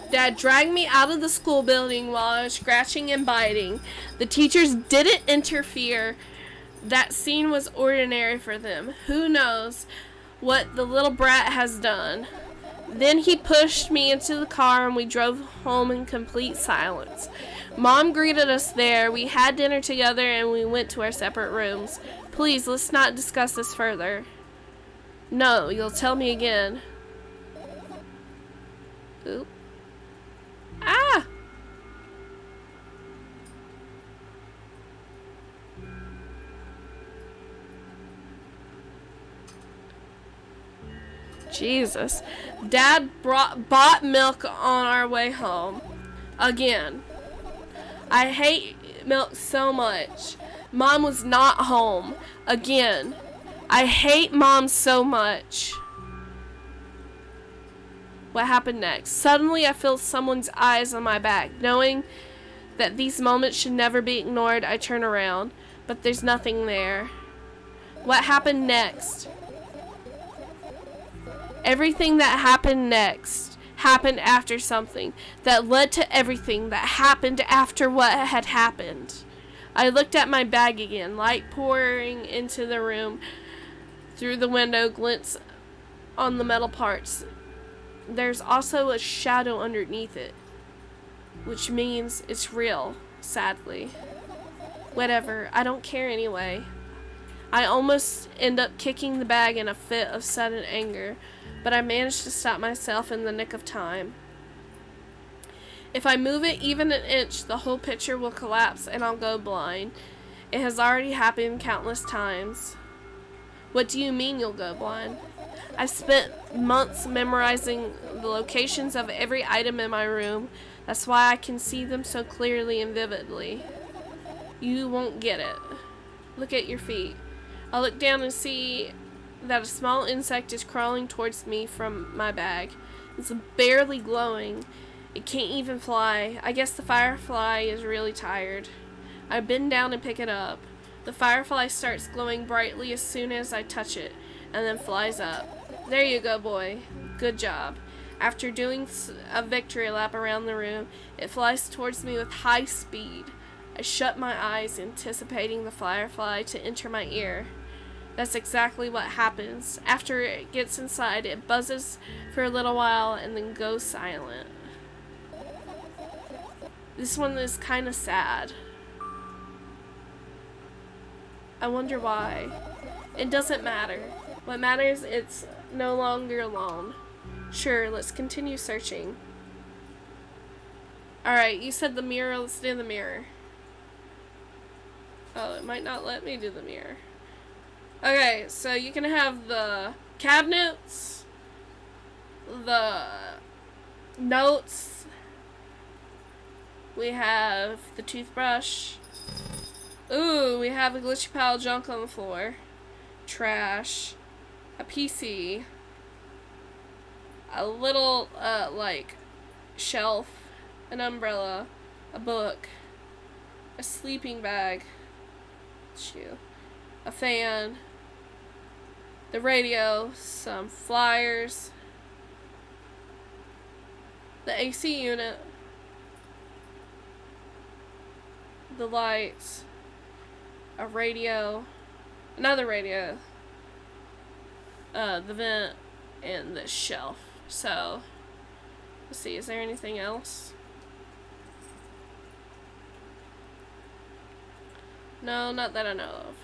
Dad dragged me out of the school building while I was scratching and biting. The teachers didn't interfere. That scene was ordinary for them. Who knows what the little brat has done. Then he pushed me into the car and we drove home in complete silence. Mom greeted us there. We had dinner together and we went to our separate rooms. Please, let's not discuss this further. No, you'll tell me again. Oop. Ah! Jesus. Dad bought milk on our way home. Again. I hate milk so much. Mom was not home. Again. I hate Mom so much. What happened next? Suddenly I feel someone's eyes on my back. Knowing that these moments should never be ignored, I turn around. But there's nothing there. What happened next? Everything that happened next happened after something that led to everything that happened after what had happened. I looked at my bag again, light pouring into the room through the window, glints on the metal parts. There's also a shadow underneath it, which means it's real, sadly. Whatever, I don't care anyway. I almost end up kicking the bag in a fit of sudden anger, but I managed to stop myself in the nick of time. If I move it even an inch, the whole picture will collapse and I'll go blind. It has already happened countless times. What do you mean you'll go blind? I've spent months memorizing the locations of every item in my room. That's why I can see them so clearly and vividly. You won't get it. Look at your feet. I look down and see that a small insect is crawling towards me from my bag. It's barely glowing. It can't even fly. I guess the firefly is really tired. I bend down and pick it up. The firefly starts glowing brightly as soon as I touch it, and then flies up. There you go, boy. Good job. After doing a victory lap around the room, it flies towards me with high speed. I shut my eyes, anticipating the firefly to enter my ear. That's exactly what happens. After it gets inside, it buzzes for a little while and then goes silent. This one is kind of sad. I wonder why. It doesn't matter. What matters, it's no longer alone. Sure, let's continue searching. Alright, you said the mirror. Let's do the mirror. Oh, it might not let me do the mirror. Okay, so you can have the cabinets, the Notes. We have the toothbrush. Ooh, we have a glitchy pile of junk on the floor. Trash. A PC. A little, like, shelf. An umbrella. A book. A sleeping bag. Shoe. A fan. The radio. Some flyers. The AC unit. The lights. A radio. Another radio. The vent. And the shelf. So, let's see, is there anything else? No, not that I know of.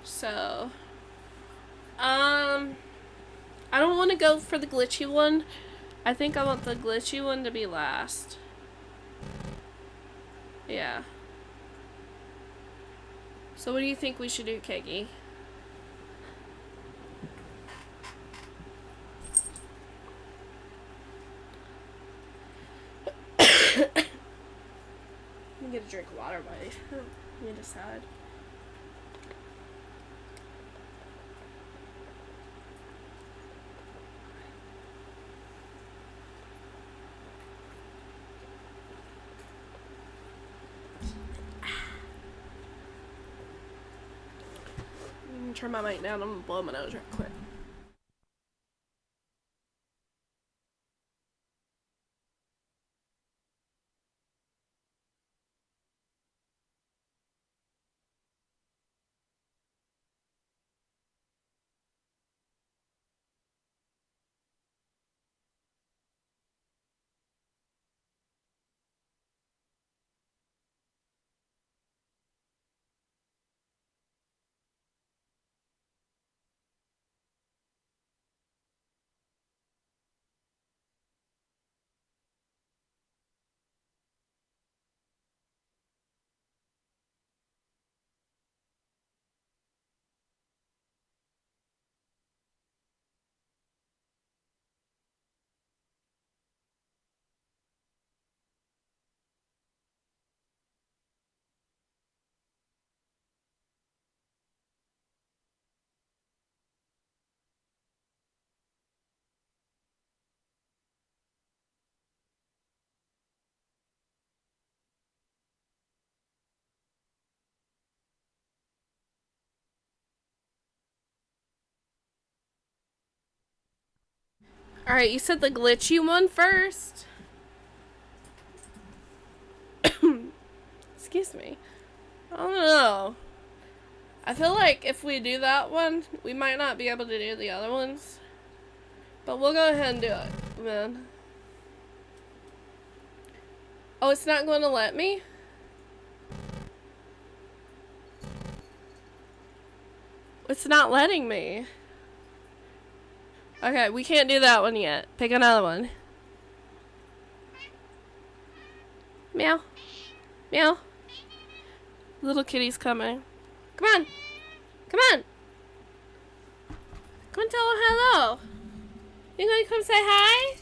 So, I don't want to go for the glitchy one. I think I want the glitchy one to be last. Yeah. So what do you think we should do, Keggy? Let me get a drink of water, buddy. Let me decide. I'm gonna turn my mic down. I'm gonna blow my nose real quick. Alright, you said the glitchy one first? Excuse me. I don't know. I feel like if we do that one, we might not be able to do the other ones. But we'll go ahead and do it, man. Oh, it's not going to let me? It's not letting me. Okay, we can't do that one yet. Pick another one. Meow. Meow. Little kitty's coming. Come on. Come on. Come and tell him hello. You gonna come say hi?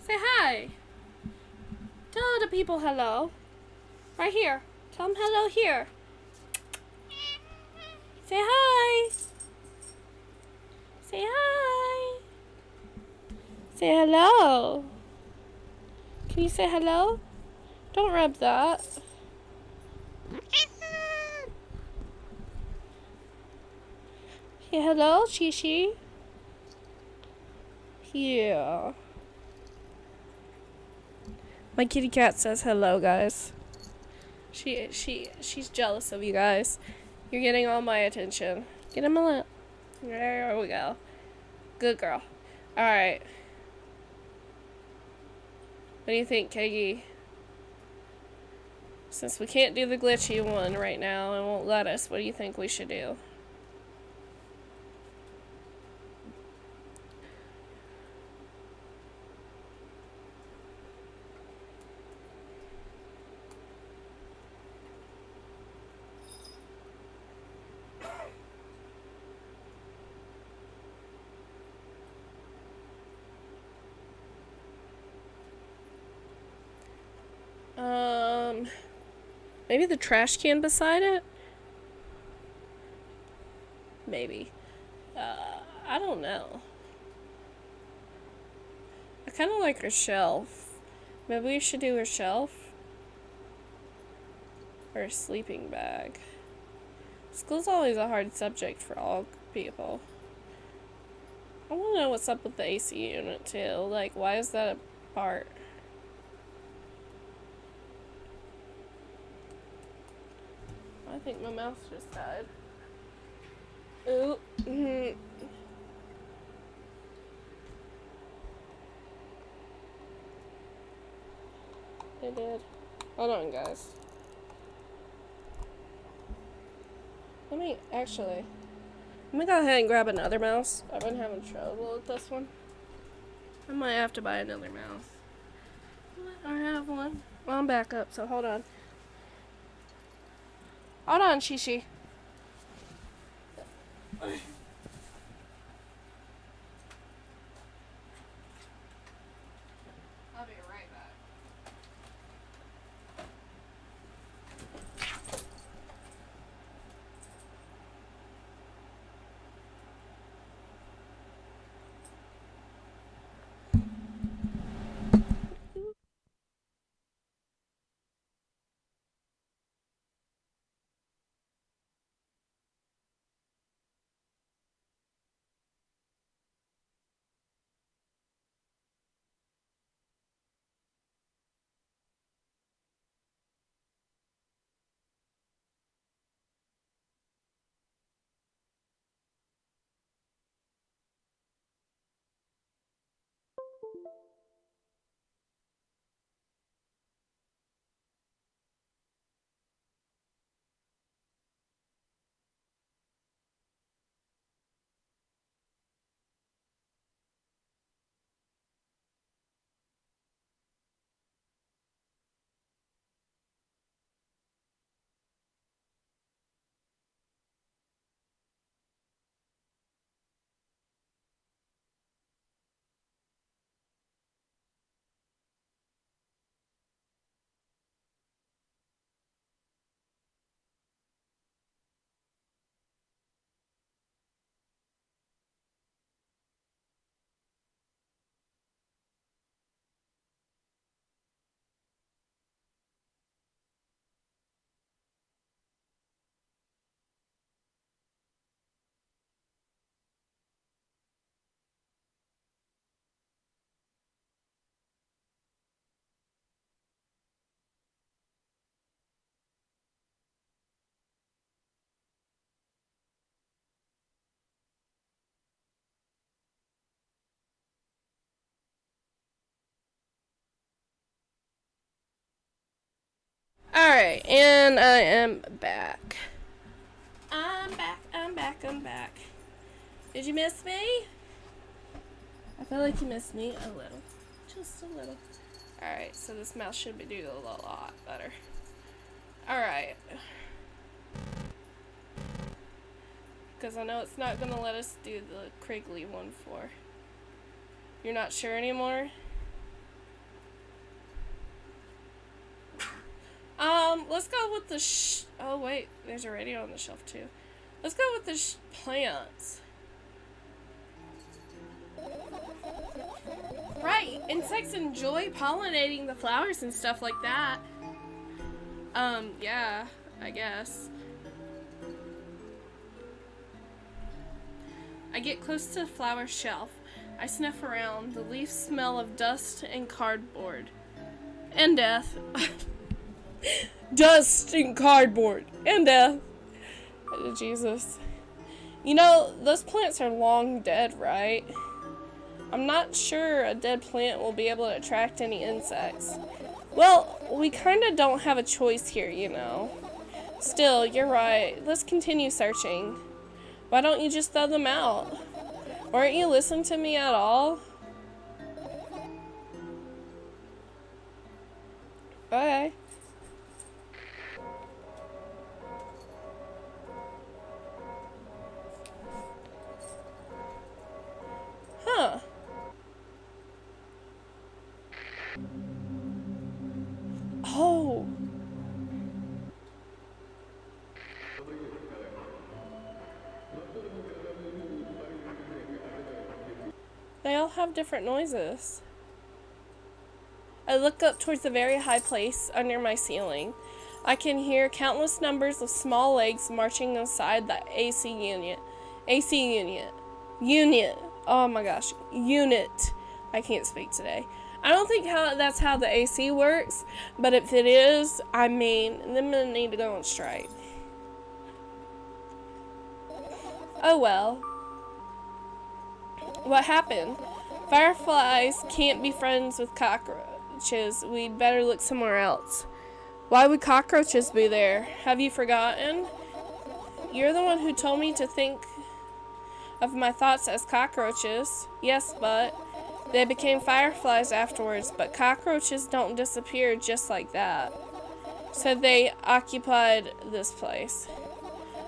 Say hi. Tell the people hello. Right here. Tell them hello here. Say hi. Say hi. Say hello. Can you say hello? Don't rub that. Say hello, Chi-Chi. Yeah. My kitty cat says hello, guys. She's jealous of you guys. You're getting all my attention. Get him a lip. There we go. Good girl. Alright. What do you think, Keggy? Since we can't do the glitchy one right now and won't let us, what do you think we should do? Maybe the trash can beside it? Maybe. I don't know. I kind of like her shelf. Maybe we should do her shelf? Or a sleeping bag. School's always a hard subject for all people. I want to know what's up with the AC unit too. Like, why is that apart? I think my mouse just died. Ooh. It did. Hold on, guys. Let me go ahead and grab another mouse. I've been having trouble with this one. I might have to buy another mouse. I have one. Well, I'm back up, so hold on. Hold on, Shishi. I'll be right back. Alright, and I am back. I'm back. Did you miss me? I feel like you missed me a little. Just a little. Alright, so this mouse should be doing a lot better. Alright. Because I know it's not going to let us do the Krigley one for. You're not sure anymore? Let's go with the oh wait, there's a radio on the shelf too. Let's go with the plants. Right, insects enjoy pollinating the flowers and stuff like that. Yeah, I guess. I get close to the flower shelf. I sniff around. The leaves smell of dust and cardboard. And death. Dust and cardboard. And death. Jesus. You know, those plants are long dead, right? I'm not sure a dead plant will be able to attract any insects. Well, we kind of don't have a choice here, you know. Still, you're right. Let's continue searching. Why don't you just throw them out? Weren't you listening to me at all? Okay. Huh. Oh. have different noises. I look up towards the very high place under my ceiling. I can hear countless numbers of small legs marching inside the AC unit. AC unit. Unit. Oh my gosh. Unit. I can't speak today. I don't think that's how the AC works, but if it is, I mean, them men need to go on strike. Oh well. What happened? Fireflies can't be friends with cockroaches. We'd better look somewhere else. Why would cockroaches be there? Have you forgotten? You're the one who told me to think of my thoughts as cockroaches. Yes, but they became fireflies afterwards, but cockroaches don't disappear just like that. So they occupied this place.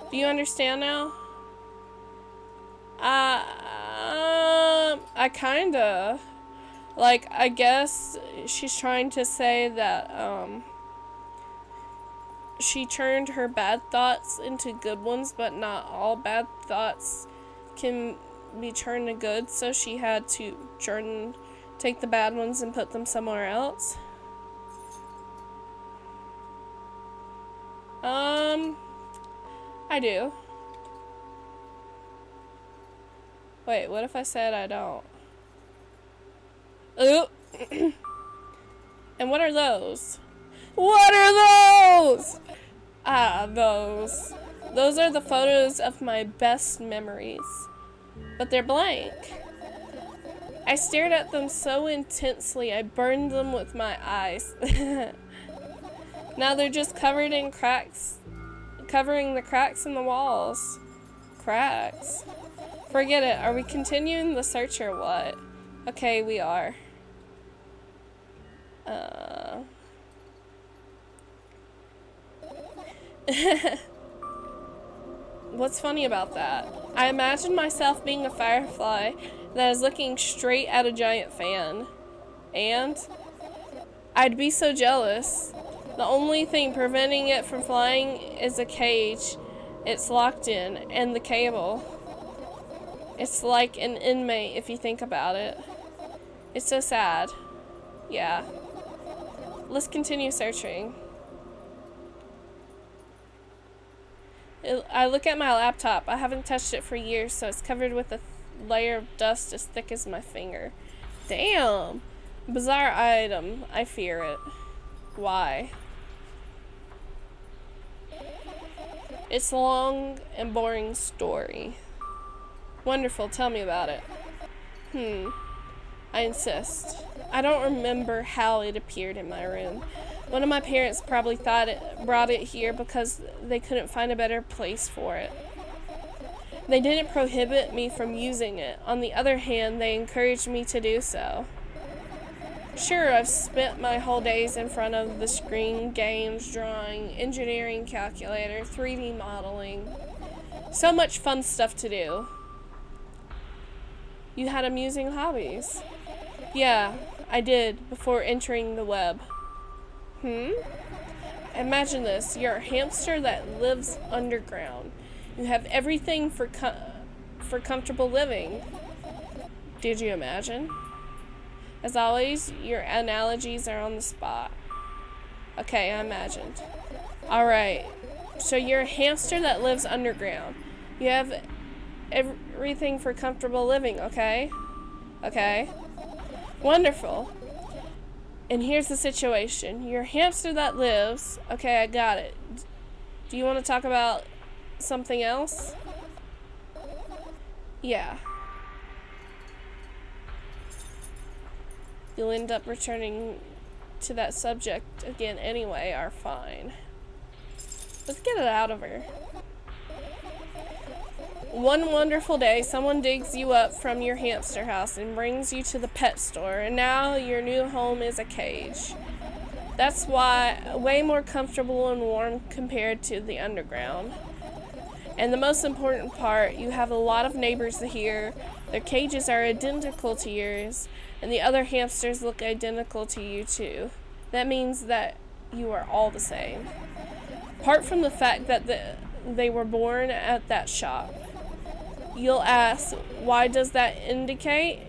Do you understand now? I kinda. Like, I guess she's trying to say that, she turned her bad thoughts into good ones, but not all bad thoughts can be turned to good, so she had to take the bad ones and put them somewhere else. I do. Wait, what if I said I don't? Ooh. And what are those? What are those? Those. Those are the photos of my best memories. But they're blank. I stared at them so intensely I burned them with my eyes. Now they're just covered in cracks, covering the cracks in the walls. Cracks. Forget it. Are we continuing the search or what? Okay, we are. What's funny about that? I imagine myself being a firefly that is looking straight at a giant fan. And I'd be so jealous. The only thing preventing it from flying is a cage it's locked in, and the cable. It's like an inmate if you think about it. It's so sad. Yeah. Let's continue searching. I look at my laptop. I haven't touched it for years, so it's covered with a layer of dust as thick as my finger. Damn! Bizarre item. I fear it. Why? It's a long and boring story. Wonderful, tell me about it. I insist. I don't remember how it appeared in my room. One of my parents probably brought it here because they couldn't find a better place for it. They didn't prohibit me from using it. On the other hand, they encouraged me to do so. Sure, I've spent my whole days in front of the screen, games, drawing, engineering calculator, 3D modeling. So much fun stuff to do. You had amusing hobbies. Yeah, I did, before entering the web. Imagine this. You're a hamster that lives underground. You have everything for comfortable living. Did you imagine? As always, your analogies are on the spot. Okay, I imagined. Alright, so you're a hamster that lives underground. You have everything for comfortable living, okay? Okay. Wonderful. And here's the situation. You're a hamster that lives... Okay, I got it. Do you want to talk about something else? Yeah. You'll end up returning to that subject again anyway, are fine. Let's get it out of her. One wonderful day, someone digs you up from your hamster house and brings you to the pet store, and now your new home is a cage. That's why way more comfortable and warm compared to the underground. And the most important part, you have a lot of neighbors here. Their cages are identical to yours, and the other hamsters look identical to you too. That means that you are all the same. Apart from the fact that they were born at that shop. You'll ask, why does that indicate?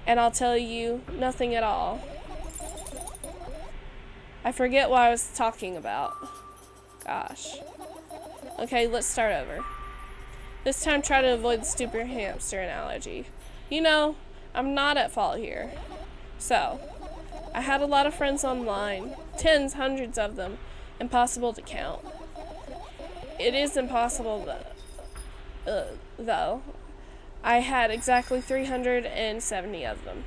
and I'll tell you nothing at all. I forget what I was talking about. Gosh. Okay, let's start over. This time try to avoid the stupid hamster analogy. You know, I'm not at fault here. So, I had a lot of friends online. Tens, hundreds of them. Impossible to count. It is impossible, though. I had exactly 370 of them.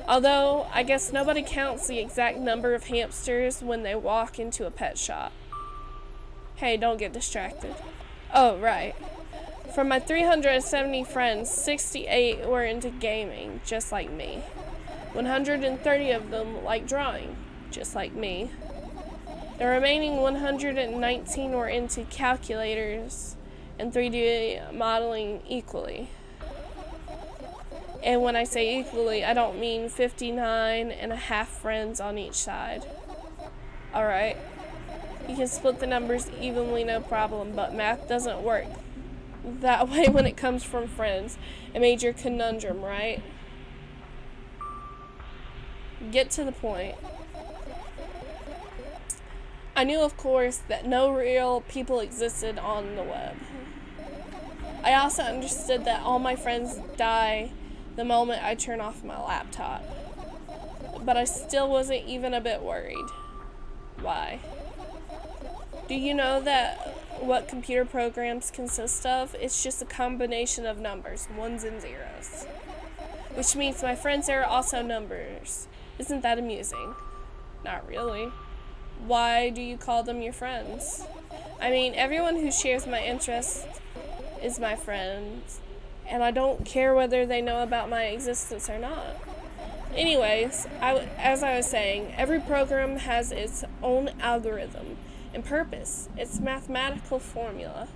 Although, I guess nobody counts the exact number of hamsters when they walk into a pet shop. Hey, don't get distracted. Oh, right. From my 370 friends, 68 were into gaming, just like me. 130 of them like drawing, just like me. The remaining 119 were into calculators and 3D modeling equally. And when I say equally, I don't mean 59 and a half friends on each side. Alright? You can split the numbers evenly, no problem, but math doesn't work that way when it comes from friends. A major conundrum, right? Get to the point. I knew, of course, that no real people existed on the web. I also understood that all my friends die the moment I turn off my laptop. But I still wasn't even a bit worried. Why? Do you know that what computer programs consist of? It's just a combination of numbers, ones and zeros. Which means my friends are also numbers. Isn't that amusing? Not really. Why do you call them your friends? I mean, everyone who shares my interests is my friend, and I don't care whether they know about my existence or not. Anyways, as I was saying, every program has its own algorithm and purpose, its mathematical formula.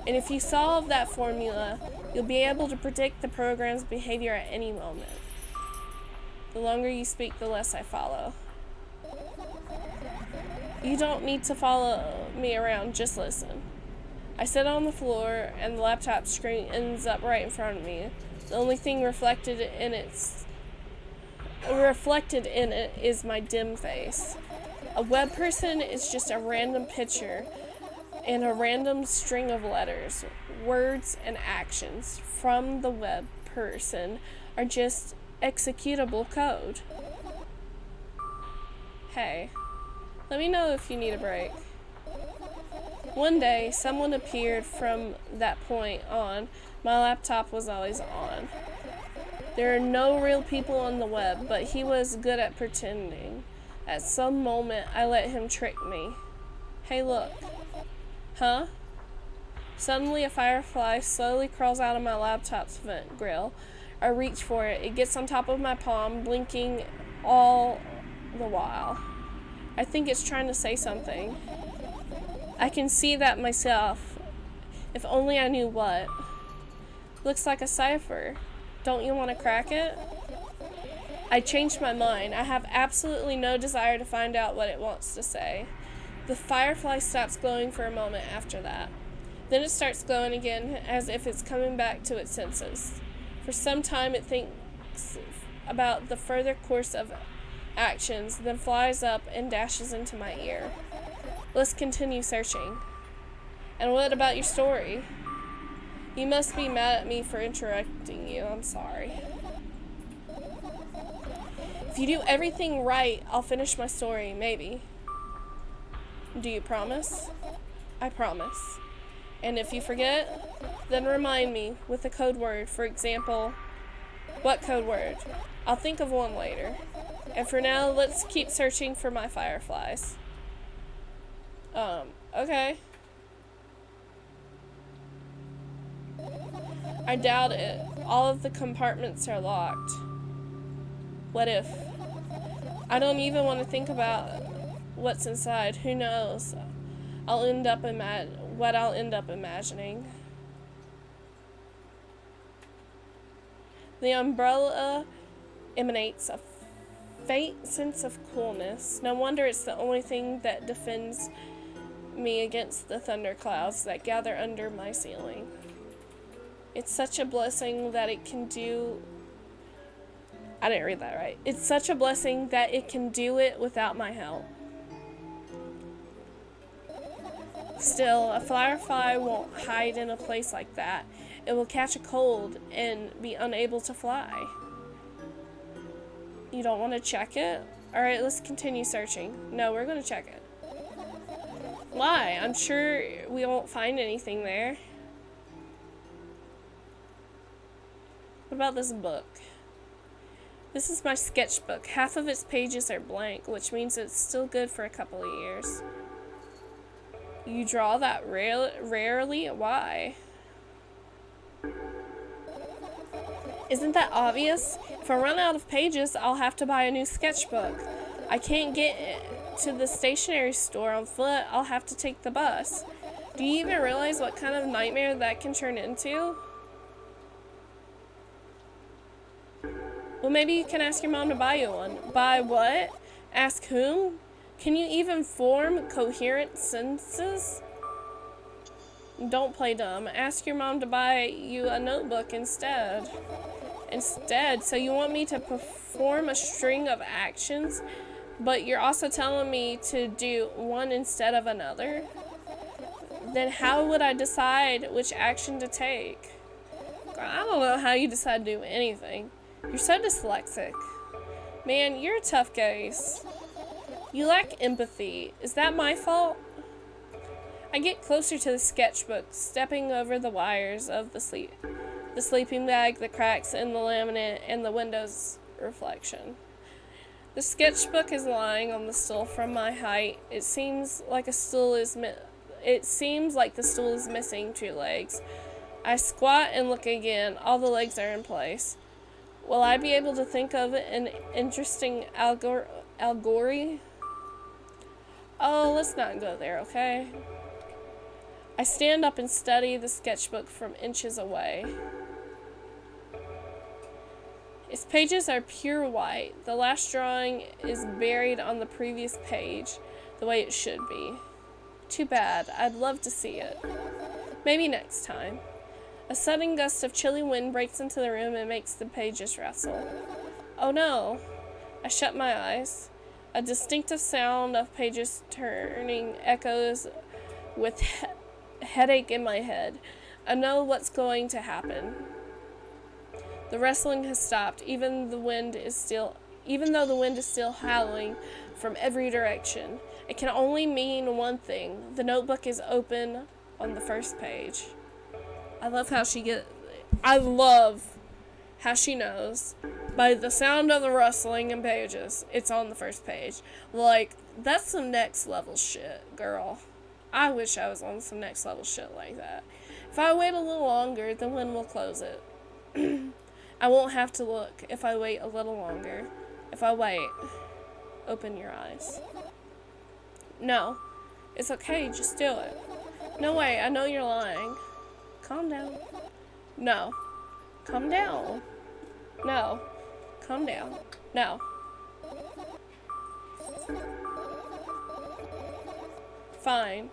And if you solve that formula, you'll be able to predict the program's behavior at any moment. The longer you speak, the less I follow. You don't need to follow me around, just listen. I sit on the floor, and the laptop screen ends up right in front of me. The only thing reflected in it is my dim face. A web person is just a random picture and a random string of letters. Words and actions from the web person are just executable code. Hey, let me know if you need a break. One day, someone appeared. From that point on, my laptop was always on. There are no real people on the web, but he was good at pretending. At some moment, I let him trick me. Hey, look. Huh? Suddenly, a firefly slowly crawls out of my laptop's vent grill. I reach for it. It gets on top of my palm, blinking all the while. I think it's trying to say something. I can see that myself. If only I knew what. Looks like a cipher. Don't you want to crack it? I changed my mind. I have absolutely no desire to find out what it wants to say. The firefly stops glowing for a moment after that. Then it starts glowing again, as if it's coming back to its senses. For some time it thinks about the further course of actions, then flies up and dashes into my ear. Let's continue searching. And what about your story? You must be mad at me for interrupting you. I'm sorry. If you do everything right, I'll finish my story, maybe. Do you promise? I promise. And if you forget, then remind me with a code word. For example, what code word? I'll think of one later. And for now, let's keep searching for my fireflies. Okay. I doubt it. All of the compartments are locked. What if? I don't even want to think about what's inside. Who knows? What I'll end up imagining. The umbrella emanates a faint sense of coolness. No wonder it's the only thing that defends me against the thunderclouds that gather under my ceiling. It's such a blessing that it can do I didn't read that right. It's such a blessing that it can do it without my help. Still, a firefly won't hide in a place like that. It will catch a cold and be unable to fly. You don't want to check it? Alright, let's continue searching. No, we're going to check it. Why? I'm sure we won't find anything there. What about this book? This is my sketchbook. Half of its pages are blank, which means it's still good for a couple of years. You draw that rarely? Why? Isn't that obvious? If I run out of pages, I'll have to buy a new sketchbook. I can't get to the stationery store on foot. I'll have to take the bus. Do you even realize what kind of nightmare that can turn into? Well, maybe you can ask your mom to buy you one. Buy what? Ask whom? Can you even form coherent sentences? Don't play dumb. Ask your mom to buy you a notebook instead. So you want me to perform a string of actions, but you're also telling me to do one instead of another? Then how would I decide which action to take? I don't know how you decide to do anything. You're so dyslexic. Man, you're a tough case. You lack empathy. Is that my fault? I get closer to the sketchbook, stepping over the wires of the sleeping bag, the cracks in the laminate, and the window's reflection. The sketchbook is lying on the stool from my height. It seems like the stool is missing 2 legs. I squat and look again. All the legs are in place. Will I be able to think of an interesting allegory? Oh, let's not go there, okay? I stand up and study the sketchbook from inches away. Its pages are pure white. The last drawing is buried on the previous page, the way it should be. Too bad. I'd love to see it. Maybe next time. A sudden gust of chilly wind breaks into the room and makes the pages rustle. Oh no! I shut my eyes. A distinctive sound of pages turning echoes with headache in my head. I know what's going to happen. The rustling has stopped, even though the wind is still howling from every direction. It can only mean one thing. The notebook is open on the first page. I love how she knows by the sound of the rustling in pages. It's on the first page. Like, that's some next level shit, girl. I wish I was on some next level shit like that. If I wait a little longer, the wind will close it. I won't have to look if I wait a little longer. If I wait, open your eyes. No, it's okay, just do it. No way, I know you're lying. Calm down. No. Calm down. No. Calm down. No. Fine.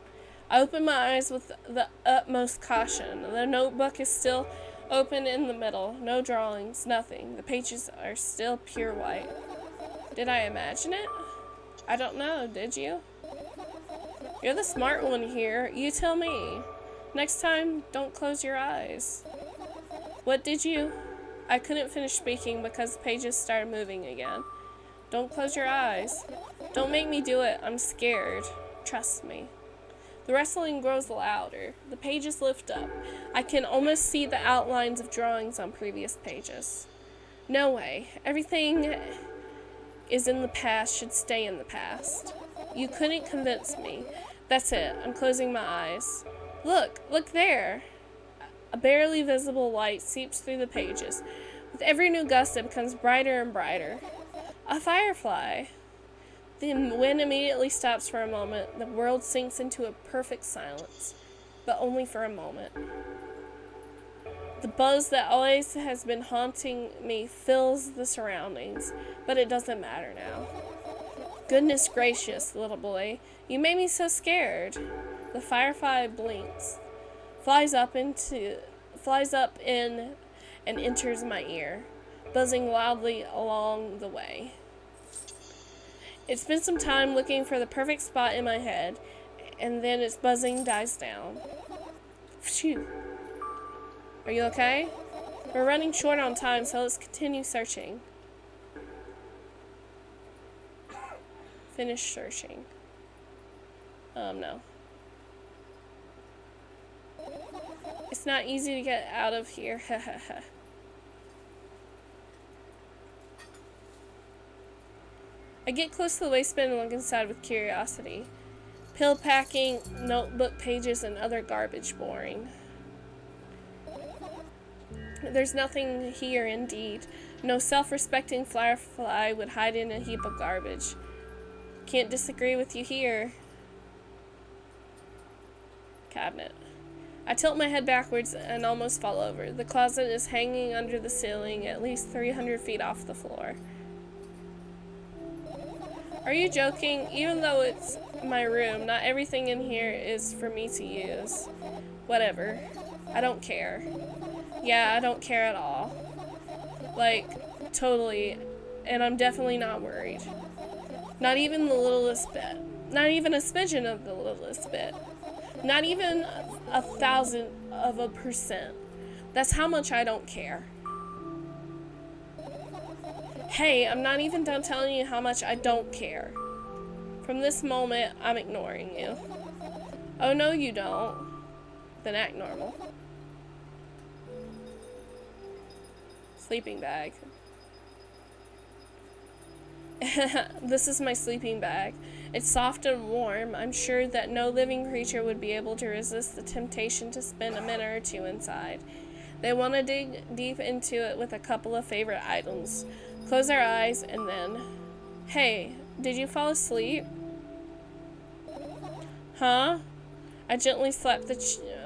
I open my eyes with the utmost caution. The notebook is still open in the middle. No drawings, nothing. The pages are still pure white. Did I imagine it? I don't know, did you? You're the smart one here. You tell me. Next time, don't close your eyes. What did you? I couldn't finish speaking because the pages started moving again. Don't close your eyes. Don't make me do it. I'm scared. Trust me. The rustling grows louder. The pages lift up. I can almost see the outlines of drawings on previous pages. No way. Everything is in the past should stay in the past. You couldn't convince me. That's it. I'm closing my eyes. Look there. A barely visible light seeps through the pages. With every new gust, it becomes brighter and brighter. A firefly. The wind immediately stops for a moment. The world sinks into a perfect silence, but only for a moment. The buzz that always has been haunting me fills the surroundings, but it doesn't matter now. Goodness gracious, little boy, you made me so scared. The firefly blinks, flies up in and enters my ear. buzzing loudly along the way. It spent some time looking for the perfect spot in my head, and then its buzzing dies down. Phew. Are you okay? We're running short on time, so let's continue searching. Finish searching. No. It's not easy to get out of here. I get close to the waistband and look inside with curiosity. Pill packing, notebook pages, and other garbage boring. There's nothing here, indeed. No self-respecting firefly would hide in a heap of garbage. Can't disagree with you here. Cabinet. I tilt my head backwards and almost fall over. The closet is hanging under the ceiling, at least 300 feet off the floor. Are you joking? Even though it's my room, not everything in here is for me to use. Whatever. I don't care. Yeah, I don't care at all. Like, totally. And I'm definitely not worried. Not even the littlest bit. Not even a smidgen of the littlest bit. Not even 1,000%. That's how much I don't care. Hey, I'm not even done telling you how much I don't care. From this moment, I'm ignoring you. Oh, no, you don't. Then act normal. Sleeping bag. This is my sleeping bag. It's soft and warm. I'm sure that no living creature would be able to resist the temptation to spend a minute or two inside. They want to dig deep into it with a couple of favorite items. Close our eyes and then... Hey, did you fall asleep? Huh? I gently slapped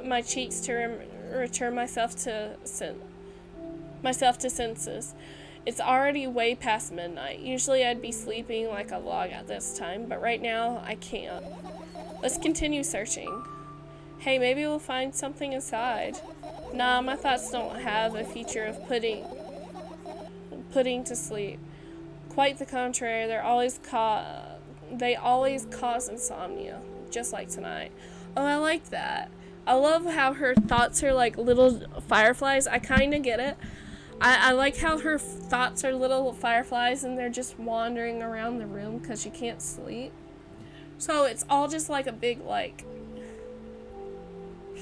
my cheeks to return myself to senses. It's already way past midnight. Usually I'd be sleeping like a log at this time, but right now I can't. Let's continue searching. Hey, maybe we'll find something inside. Nah, my thoughts don't have a feature of putting to sleep. Quite the contrary, they always cause insomnia, just like tonight. Oh, I like that. I love how her thoughts are like little fireflies. I kind of get it. I like how her thoughts are little fireflies and they're just wandering around the room because she can't sleep. So it's all just like a big, like,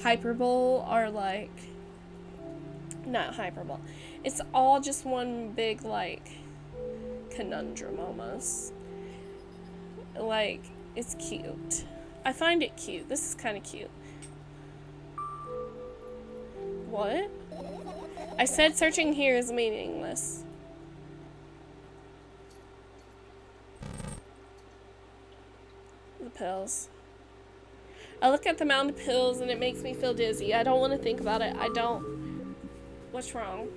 hyperbole or like, not hyperbole. It's all just one big, like, conundrum almost. Like, it's cute. I find it cute. This is kind of cute. What? I said searching here is meaningless. The pills. I look at the mountain of pills and it makes me feel dizzy. I don't want to think about it. I don't. What's wrong?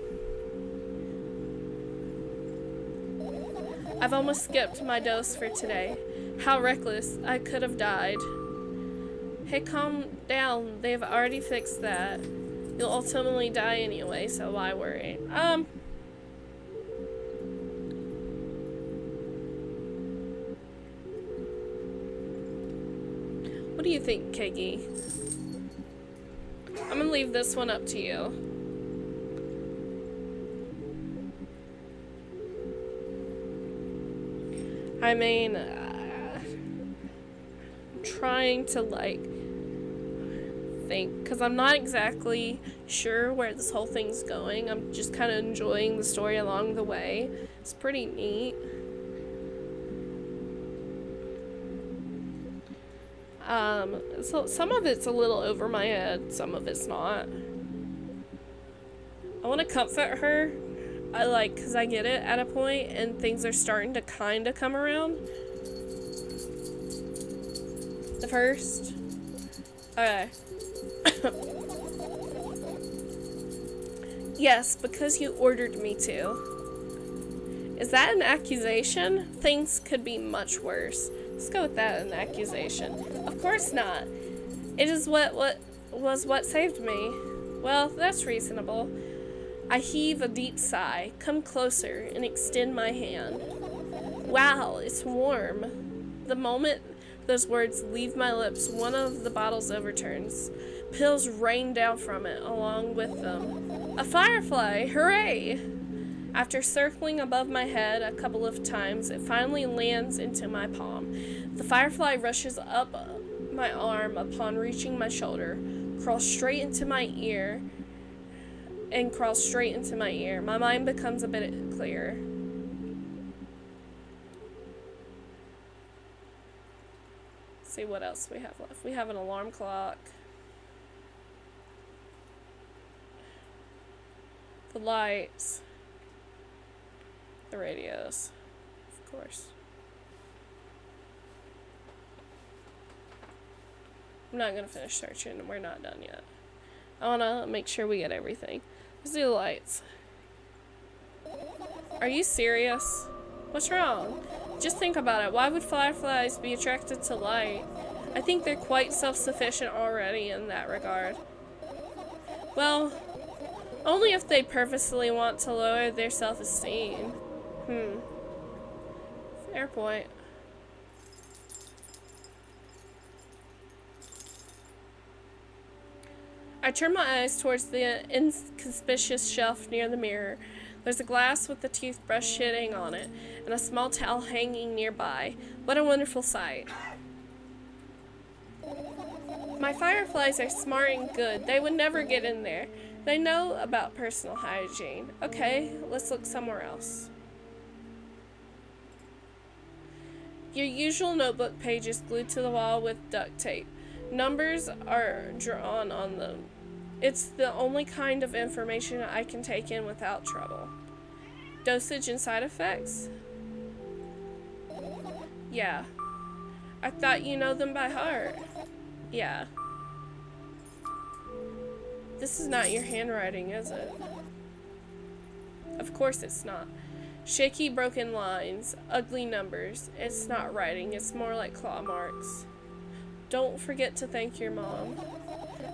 I've almost skipped my dose for today. How reckless. I could have died. Hey, calm down. They've already fixed that. You'll ultimately die anyway, so why worry? What do you think, Keggy? I'm gonna leave this one up to you. I mean, I'm trying to, like, think, because I'm not exactly sure where this whole thing's going. I'm just kind of enjoying the story along the way. It's pretty neat. So some of it's a little over my head, some of it's not. I want to comfort her. Because I get it at a point, and things are starting to kind of come around. The first. Okay. Yes, because you ordered me to. Is that an accusation? Things could be much worse. Let's go with that, an accusation. Of course not. It is what saved me. Well, that's reasonable. I heave a deep sigh, come closer, and extend my hand. Wow, it's warm. The moment those words leave my lips, one of the bottles overturns. Pills rain down from it, along with them. A firefly! Hooray! After circling above my head a couple of times, it finally lands into my palm. The firefly rushes up my arm upon reaching my shoulder, crawls straight into my ear, My mind becomes a bit clearer. Let's see what else we have left. We have an alarm clock. The lights. The radios. Of course. I'm not gonna finish searching. We're not done yet. I wanna make sure we get everything. Let's do the lights. Are you serious? What's wrong? Just think about it. Why would fireflies be attracted to light? I think they're quite self-sufficient already in that regard. Well, only if they purposely want to lower their self-esteem. Fair point. I turn my eyes towards the inconspicuous shelf near the mirror. There's a glass with the toothbrush sitting on it, and a small towel hanging nearby. What a wonderful sight. My fireflies are smart and good. They would never get in there. They know about personal hygiene. Okay, let's look somewhere else. Your usual notebook pages glued to the wall with duct tape. Numbers are drawn on them. It's the only kind of information I can take in without trouble. Dosage and side effects? Yeah. I thought you know them by heart. Yeah. This is not your handwriting, is it? Of course it's not. Shaky, broken lines, ugly numbers. It's not writing, it's more like claw marks. Don't forget to thank your mom.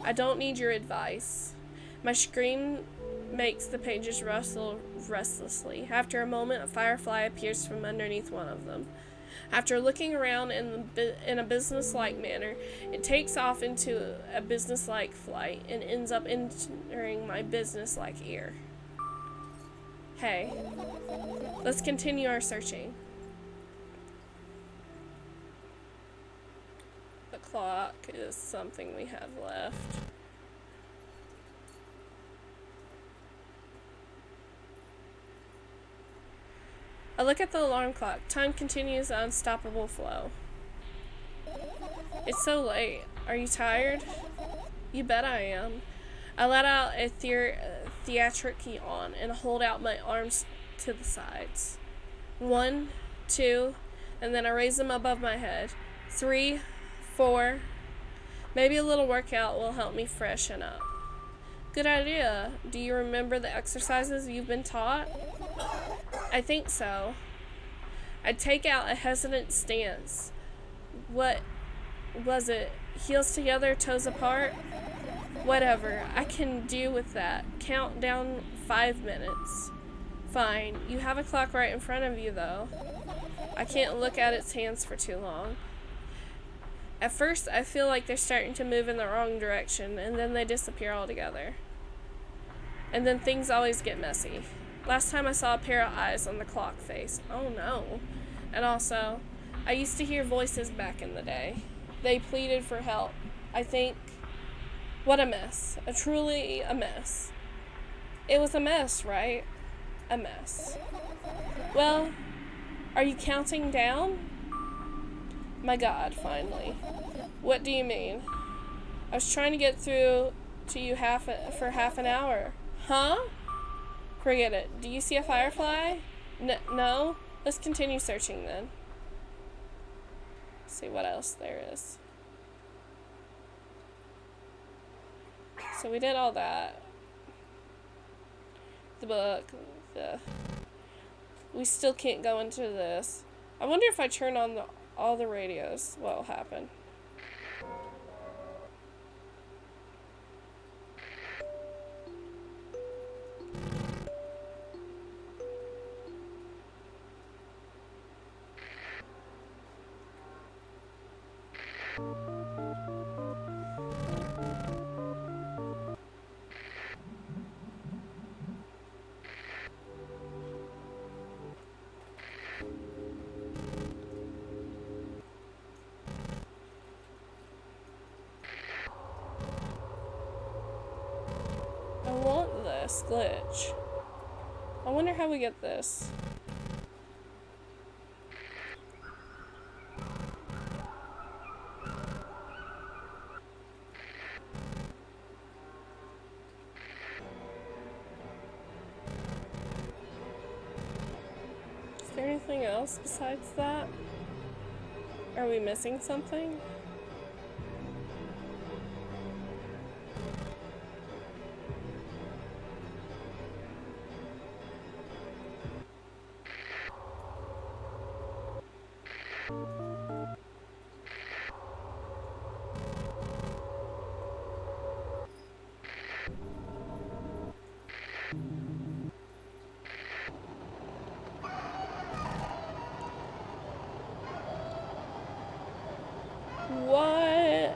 I don't need your advice. My scream makes the pages rustle restlessly. After a moment, a firefly appears from underneath one of them. After looking around in a businesslike manner, it takes off into a businesslike flight and ends up entering my businesslike ear. Hey, let's continue our searching. The clock is something we have left. I look at the alarm clock. Time continues an unstoppable flow. It's so late. Are you tired? You bet I am. I let out a theatric yawn and hold out my arms to the sides. 1, 2, and then I raise them above my head. 3, 4. Maybe a little workout will help me freshen up. Good idea. Do you remember the exercises you've been taught? I think so. I take out a hesitant stance. What was it? Heels together, toes apart? Whatever. I can deal with that. Count down 5 minutes. Fine. You have a clock right in front of you, though. I can't look at its hands for too long. At first, I feel like they're starting to move in the wrong direction, and then they disappear altogether. And then things always get messy. Last time I saw a pair of eyes on the clock face. Oh no. And also, I used to hear voices back in the day. They pleaded for help. I think, what a mess. Truly a mess. It was a mess, right? A mess. Well, are you counting down? My God, finally. What do you mean? I was trying to get through to you for half an hour. Huh? Forget it. Do you see a firefly? No? Let's continue searching then. See what else there is. So we did all that. The book. We still can't go into this. I wonder if I turn on all the radios, what will happen. this glitch. I wonder how we get this. Is there anything else besides that? Are we missing something? What?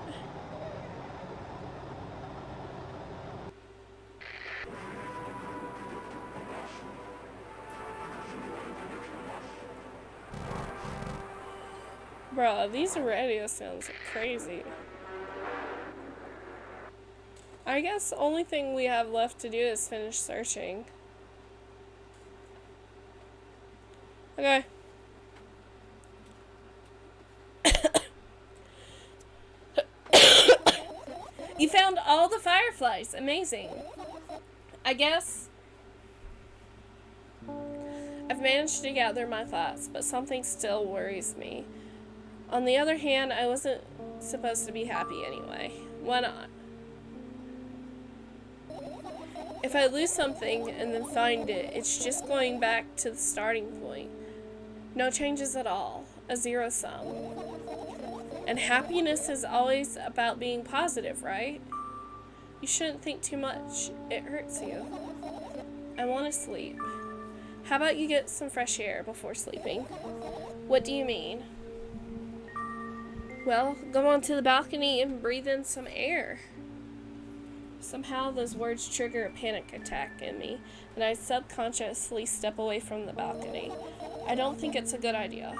Bruh, these radio sounds are crazy. I guess the only thing we have left to do is finish searching. Okay. You found all the fireflies. Amazing. I guess I've managed to gather my thoughts, but something still worries me. On the other hand, I wasn't supposed to be happy anyway. Why not? If I lose something and then find it, it's just going back to the starting point. No changes at all. A zero sum. And happiness is always about being positive, right? You shouldn't think too much. It hurts you. I want to sleep. How about you get some fresh air before sleeping? What do you mean? Well, go onto the balcony and breathe in some air. Somehow those words trigger a panic attack in me, and I subconsciously step away from the balcony. I don't think it's a good idea.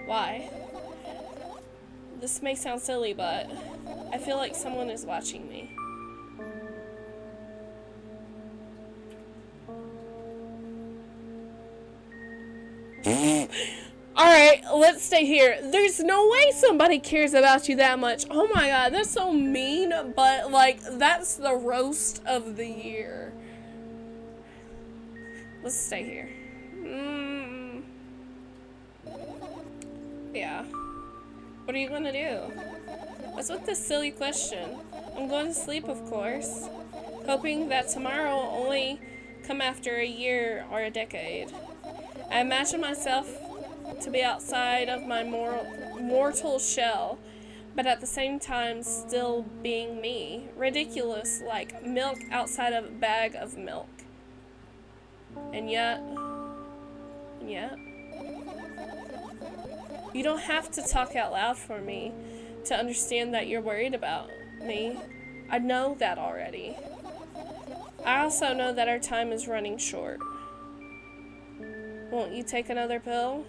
Why? This may sound silly, but I feel like someone is watching me. Alright, let's stay here. There's no way somebody cares about you that much. Oh my god, that's so mean, but like, that's the roast of the year. Let's stay here. Yeah. What are you gonna do? What's with this silly question? I'm going to sleep, of course. Hoping that tomorrow will only come after a year or a decade. I imagine myself to be outside of my mortal shell, but at the same time still being me. Ridiculous, like milk outside of a bag of milk. And yet, you don't have to talk out loud for me to understand that you're worried about me. I know that already. I also know that our time is running short. Won't you take another pill?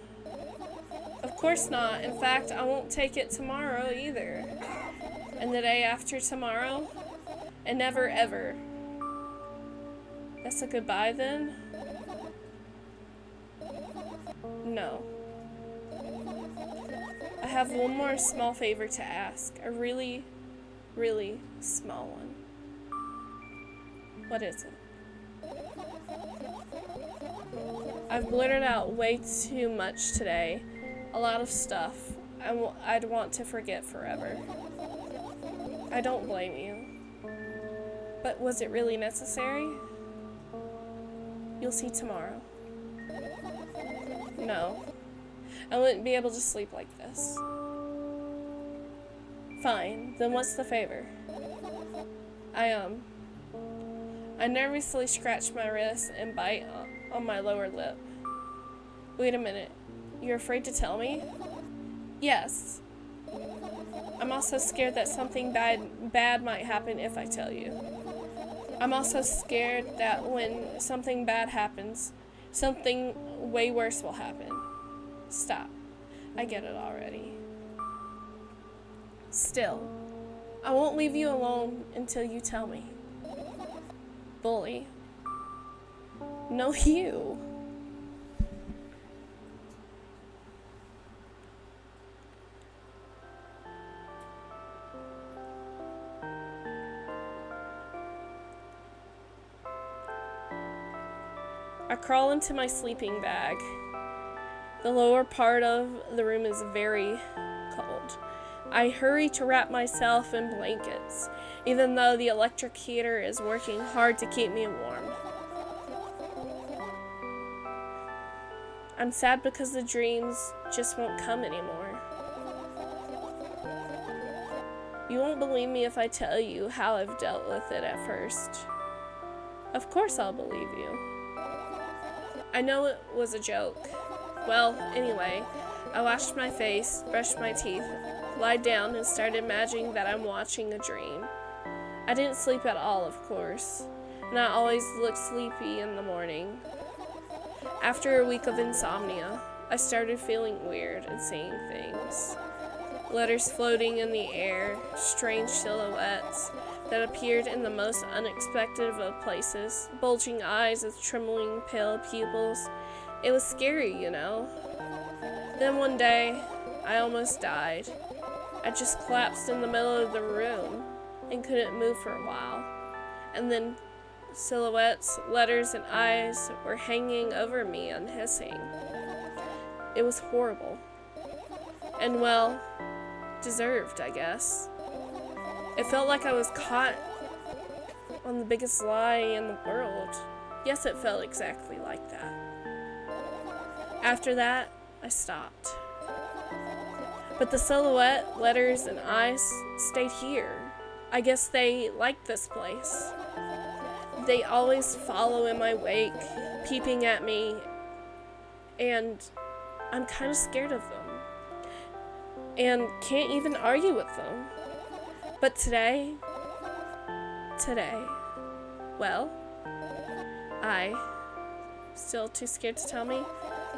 Of course not. In fact, I won't take it tomorrow either. And the day after tomorrow? And never ever. That's a goodbye then? No. I have one more small favor to ask. A really, really small one. What is it? I've blurted out way too much today. A lot of stuff I'd want to forget forever. I don't blame you. But was it really necessary? You'll see tomorrow. No. I wouldn't be able to sleep like this. Fine, then what's the favor? I nervously scratch my wrist and bite on my lower lip. Wait a minute. You're afraid to tell me? Yes. I'm also scared that something bad might happen if I tell you. I'm also scared that when something bad happens, something way worse will happen. Stop. I get it already. Still, I won't leave you alone until you tell me. Bully, No, you. I crawl into my sleeping bag. The lower part of the room is very cold. I hurry to wrap myself in blankets, even though the electric heater is working hard to keep me warm. I'm sad because the dreams just won't come anymore. You won't believe me if I tell you how I've dealt with it at first. Of course I'll believe you. I know it was a joke. Well, anyway, I washed my face, brushed my teeth, lied down, and started imagining that I'm watching a dream. I didn't sleep at all, of course, and I always looked sleepy in the morning. After a week of insomnia, I started feeling weird and seeing things. Letters floating in the air, strange silhouettes that appeared in the most unexpected of places, bulging eyes with trembling pale pupils. It was scary, you know. Then one day, I almost died. I just collapsed in the middle of the room and couldn't move for a while. And then silhouettes, letters, and eyes were hanging over me and hissing. It was horrible. And well, deserved, I guess. It felt like I was caught on the biggest lie in the world. Yes, it felt exactly like that. After that, I stopped. But the silhouette, letters, and eyes stayed here. I guess they liked this place. They always follow in my wake, peeping at me, and I'm kind of scared of them. And can't even argue with them. But today, well, I still too scared to tell me?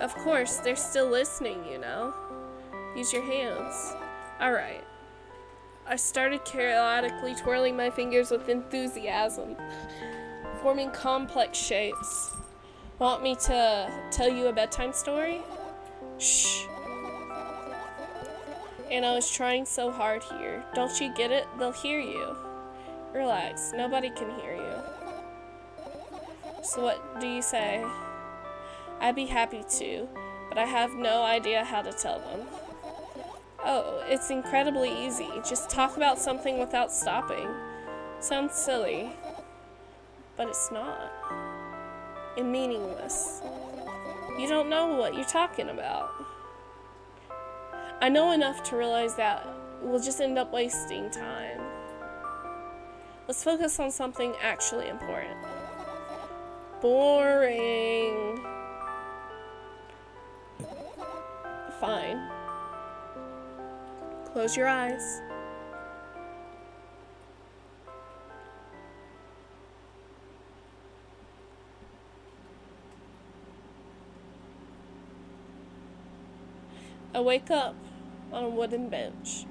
Of course, they're still listening, you know. Use your hands. Alright. I started chaotically twirling my fingers with enthusiasm, forming complex shapes. Want me to tell you a bedtime story? Shh. And I was trying so hard here. Don't you get it? They'll hear you. Relax, nobody can hear you. So what do you say? I'd be happy to, but I have no idea how to tell them. Oh, it's incredibly easy. Just talk about something without stopping. Sounds silly, but it's not. And meaningless. You don't know what you're talking about. I know enough to realize that we'll just end up wasting time. Let's focus on something actually important. Boring. Fine. Close your eyes. I wake up on a wooden bench.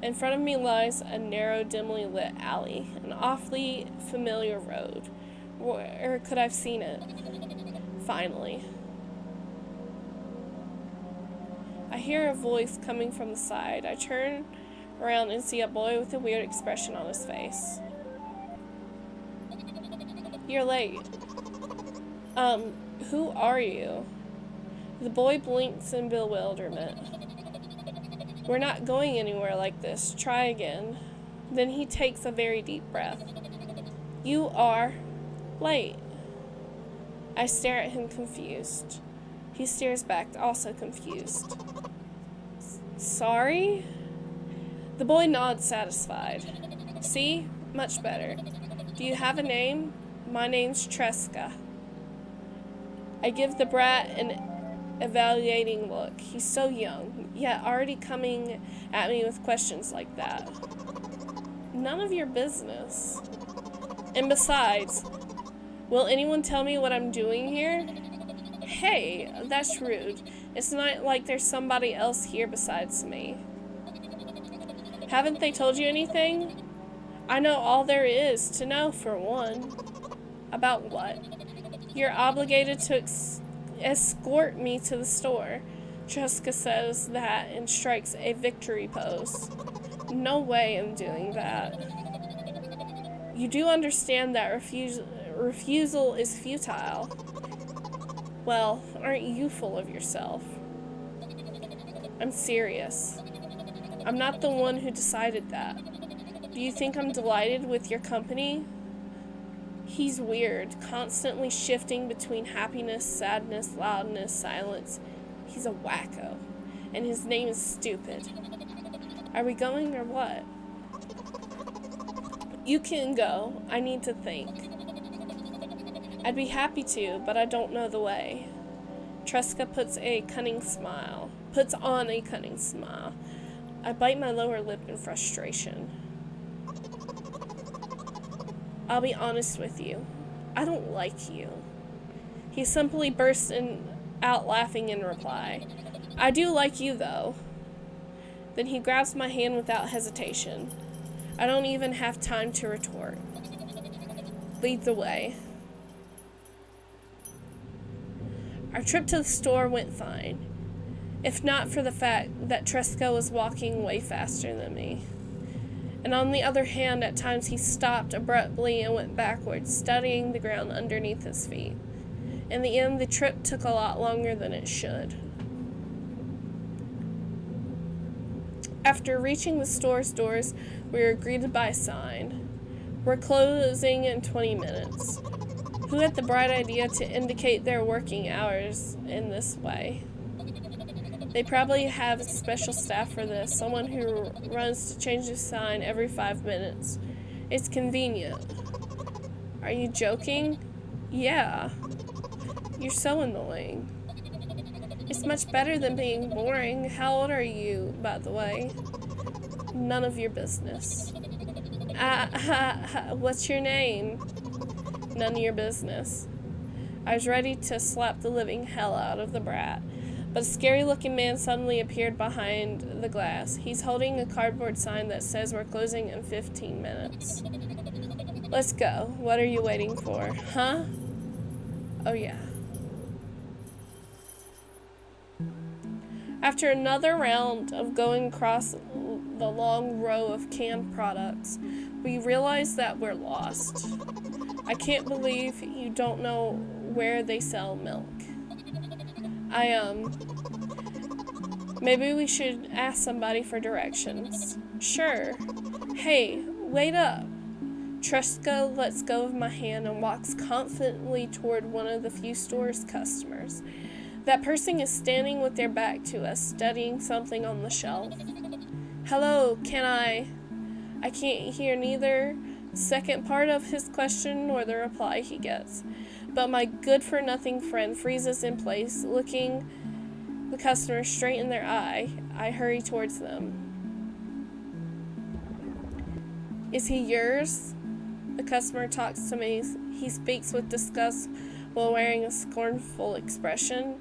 In front of me lies a narrow, dimly lit alley, an awfully familiar road. Where could I have seen it? Finally. I hear a voice coming from the side. I turn around and see a boy with a weird expression on his face. You're late. Who are you? The boy blinks in bewilderment. We're not going anywhere like this. Try again. Then he takes a very deep breath. You are late. I stare at him confused. He stares back, also confused. Sorry? The boy nods, satisfied. See? Much better. Do you have a name? My name's Tresca. I give the brat an evaluating look. He's so young, yet already coming at me with questions like that. None of your business. And besides, will anyone tell me what I'm doing here? Hey, that's rude. It's not like there's somebody else here besides me. Haven't they told you anything? I know all there is to know, for one. About what? You're obligated to escort me to the store. Tresca says that and strikes a victory pose. No way I'm doing that. You do understand that refusal is futile. Well, aren't you full of yourself? I'm serious. I'm not the one who decided that. Do you think I'm delighted with your company? He's weird, constantly shifting between happiness, sadness, loudness, silence. He's a wacko, and his name is Stupid. Are we going or what? You can go. I need to think. I'd be happy to, but I don't know the way. Tresca puts on a cunning smile. I bite my lower lip in frustration. I'll be honest with you. I don't like you. He simply bursts out laughing in reply. I do like you, though. Then he grabs my hand without hesitation. I don't even have time to retort. Leads the way. Our trip to the store went fine, if not for the fact that Tresca was walking way faster than me. And on the other hand, at times he stopped abruptly and went backwards, studying the ground underneath his feet. In the end, the trip took a lot longer than it should. After reaching the store's doors, we were greeted by a sign. We're closing in 20 minutes. Who had the bright idea to indicate their working hours in this way? They probably have a special staff for this, someone who runs to change the sign every 5 minutes. It's convenient. Are you joking? Yeah. You're so annoying. It's much better than being boring. How old are you, by the way? None of your business. What's your name? None of your business. I was ready to slap the living hell out of the brat. But a scary-looking man suddenly appeared behind the glass. He's holding a cardboard sign that says we're closing in 15 minutes. Let's go. What are you waiting for? Huh? Oh, yeah. After another round of going across the long row of canned products, we realize that we're lost. I can't believe you don't know where they sell milk. Maybe we should ask somebody for directions. Sure. Hey, wait up. Tresca lets go of my hand and walks confidently toward one of the few store's customers. That person is standing with their back to us, studying something on the shelf. Hello, I can't hear neither the second part of his question nor the reply he gets. But my good-for-nothing friend freezes in place, looking the customer straight in their eye. I hurry towards them. Is he yours? The customer talks to me. He speaks with disgust while wearing a scornful expression.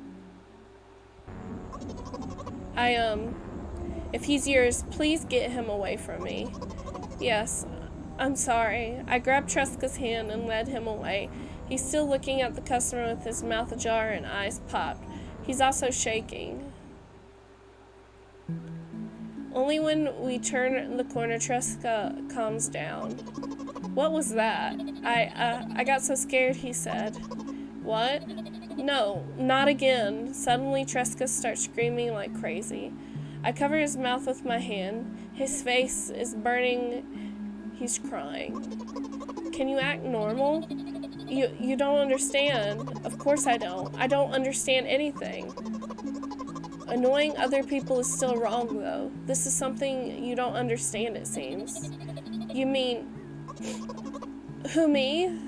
If he's yours, please get him away from me. Yes, I'm sorry. I grabbed Tresca's hand and led him away. He's still looking at the customer with his mouth ajar and eyes popped. He's also shaking. Only when we turn the corner, Tresca calms down. What was that? I got so scared, he said. What? No, not again. Suddenly, Tresca starts screaming like crazy. I cover his mouth with my hand. His face is burning. He's crying. Can you act normal? You don't understand. Of course I don't. I don't understand anything. Annoying other people is still wrong, though. This is something you don't understand, it seems. You mean... Who, me?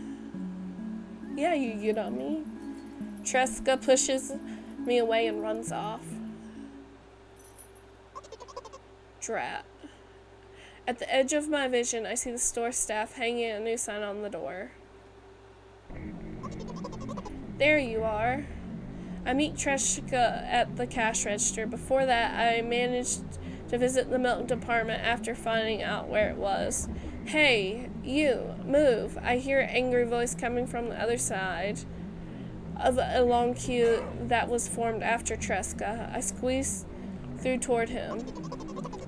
Yeah, you know me. Tresca pushes me away and runs off. Drat. At the edge of my vision, I see the store staff hanging a new sign on the door. There you are. I meet Tresca at the cash register. Before that, I managed to visit the milk department after finding out where it was. Hey, you, move. I hear an angry voice coming from the other side. of a long queue that was formed after Tresca. I squeezed through toward him.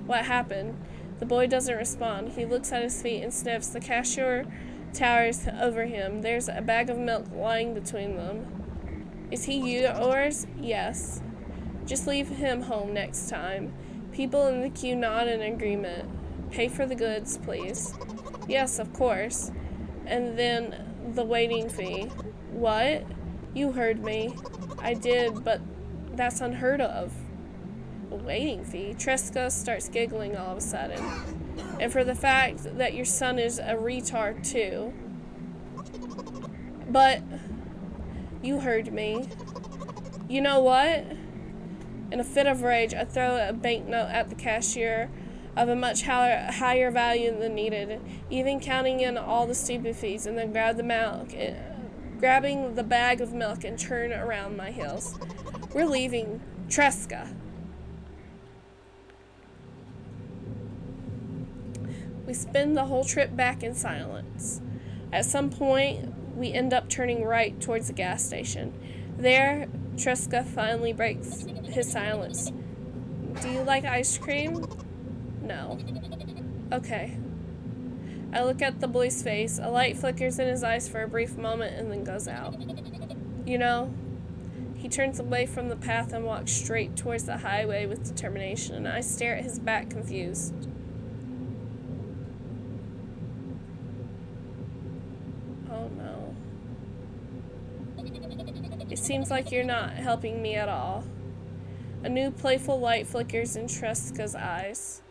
What happened? The boy doesn't respond. He looks at his feet and sniffs. The cashier towers over him. There's a bag of milk lying between them. Is he yours? Yes. Just leave him home next time. People in the queue nod in agreement. Pay for the goods, please. Yes, of course. And then the waiting fee. What? You heard me. I did, but that's unheard of. A waiting fee? Tresca starts giggling all of a sudden. And for the fact that your son is a retard too. But you heard me. You know what? In a fit of rage, I throw a banknote at the cashier of a much higher value than needed, even counting in all the stupid fees, and then grabbing the bag of milk and turn around my heels. We're leaving Tresca. We spend the whole trip back in silence. At some point, we end up turning right towards the gas station. There, Tresca finally breaks his silence. Do you like ice cream? No. Okay. I look at the boy's face. A light flickers in his eyes for a brief moment and then goes out. You know, he turns away from the path and walks straight towards the highway with determination, and I stare at his back confused. Oh no. It seems like you're not helping me at all. A new playful light flickers in Tresca's eyes.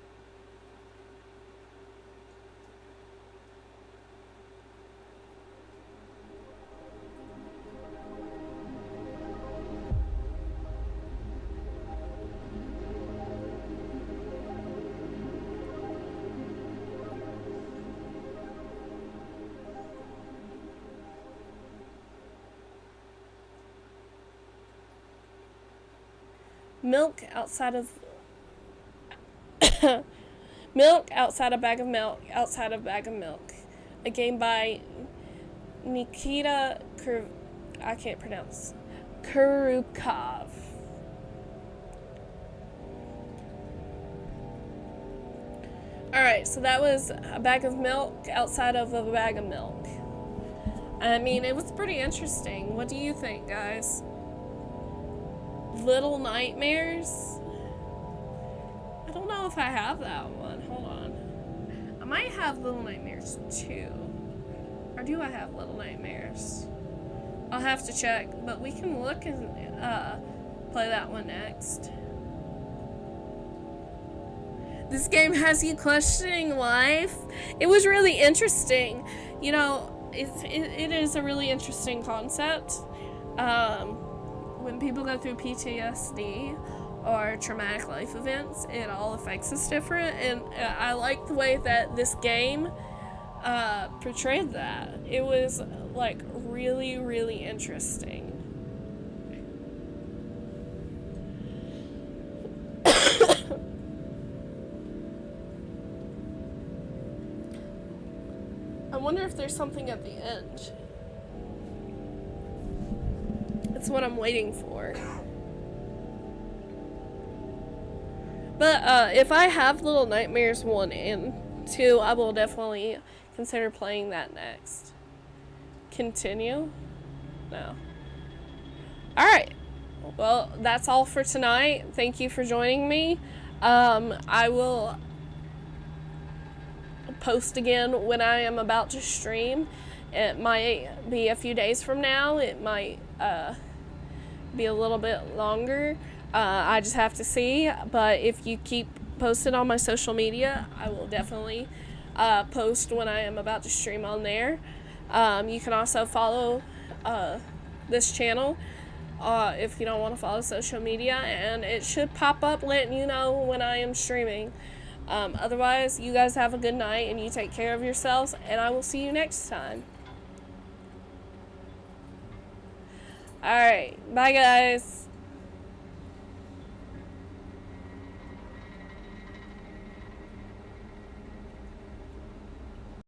Milk outside of milk outside a bag of milk outside a bag of milk. A game by Nikita I can't pronounce. Kurukov. Alright, so that was a bag of milk outside of a bag of milk. I mean, it was pretty interesting. What do you think, guys? Little Nightmares? I don't know if I have that one. Hold on. I might have Little Nightmares 2. Or do I have Little Nightmares? I'll have to check, but we can look and play that one next. This game has you questioning life. It was really interesting. You know, it is a really interesting concept. When people go through PTSD or traumatic life events, it all affects us different, and I like the way that this game portrayed that. It was like really, really interesting. I wonder if there's something at the end. That's what I'm waiting for. But if I have Little Nightmares 1 and 2, I will definitely consider playing that next. Continue? No. Alright. Well, that's all for tonight. Thank you for joining me. I will post again when I am about to stream. It might be a few days from now. It might be a little bit longer. I just have to see. But if you keep posted on my social media, I will definitely post when I am about to stream on there. You can also follow this channel if you don't want to follow social media, and it should pop up letting you know when I am streaming. Otherwise, you guys have a good night and you take care of yourselves, and I will see you next time. Alright, bye guys.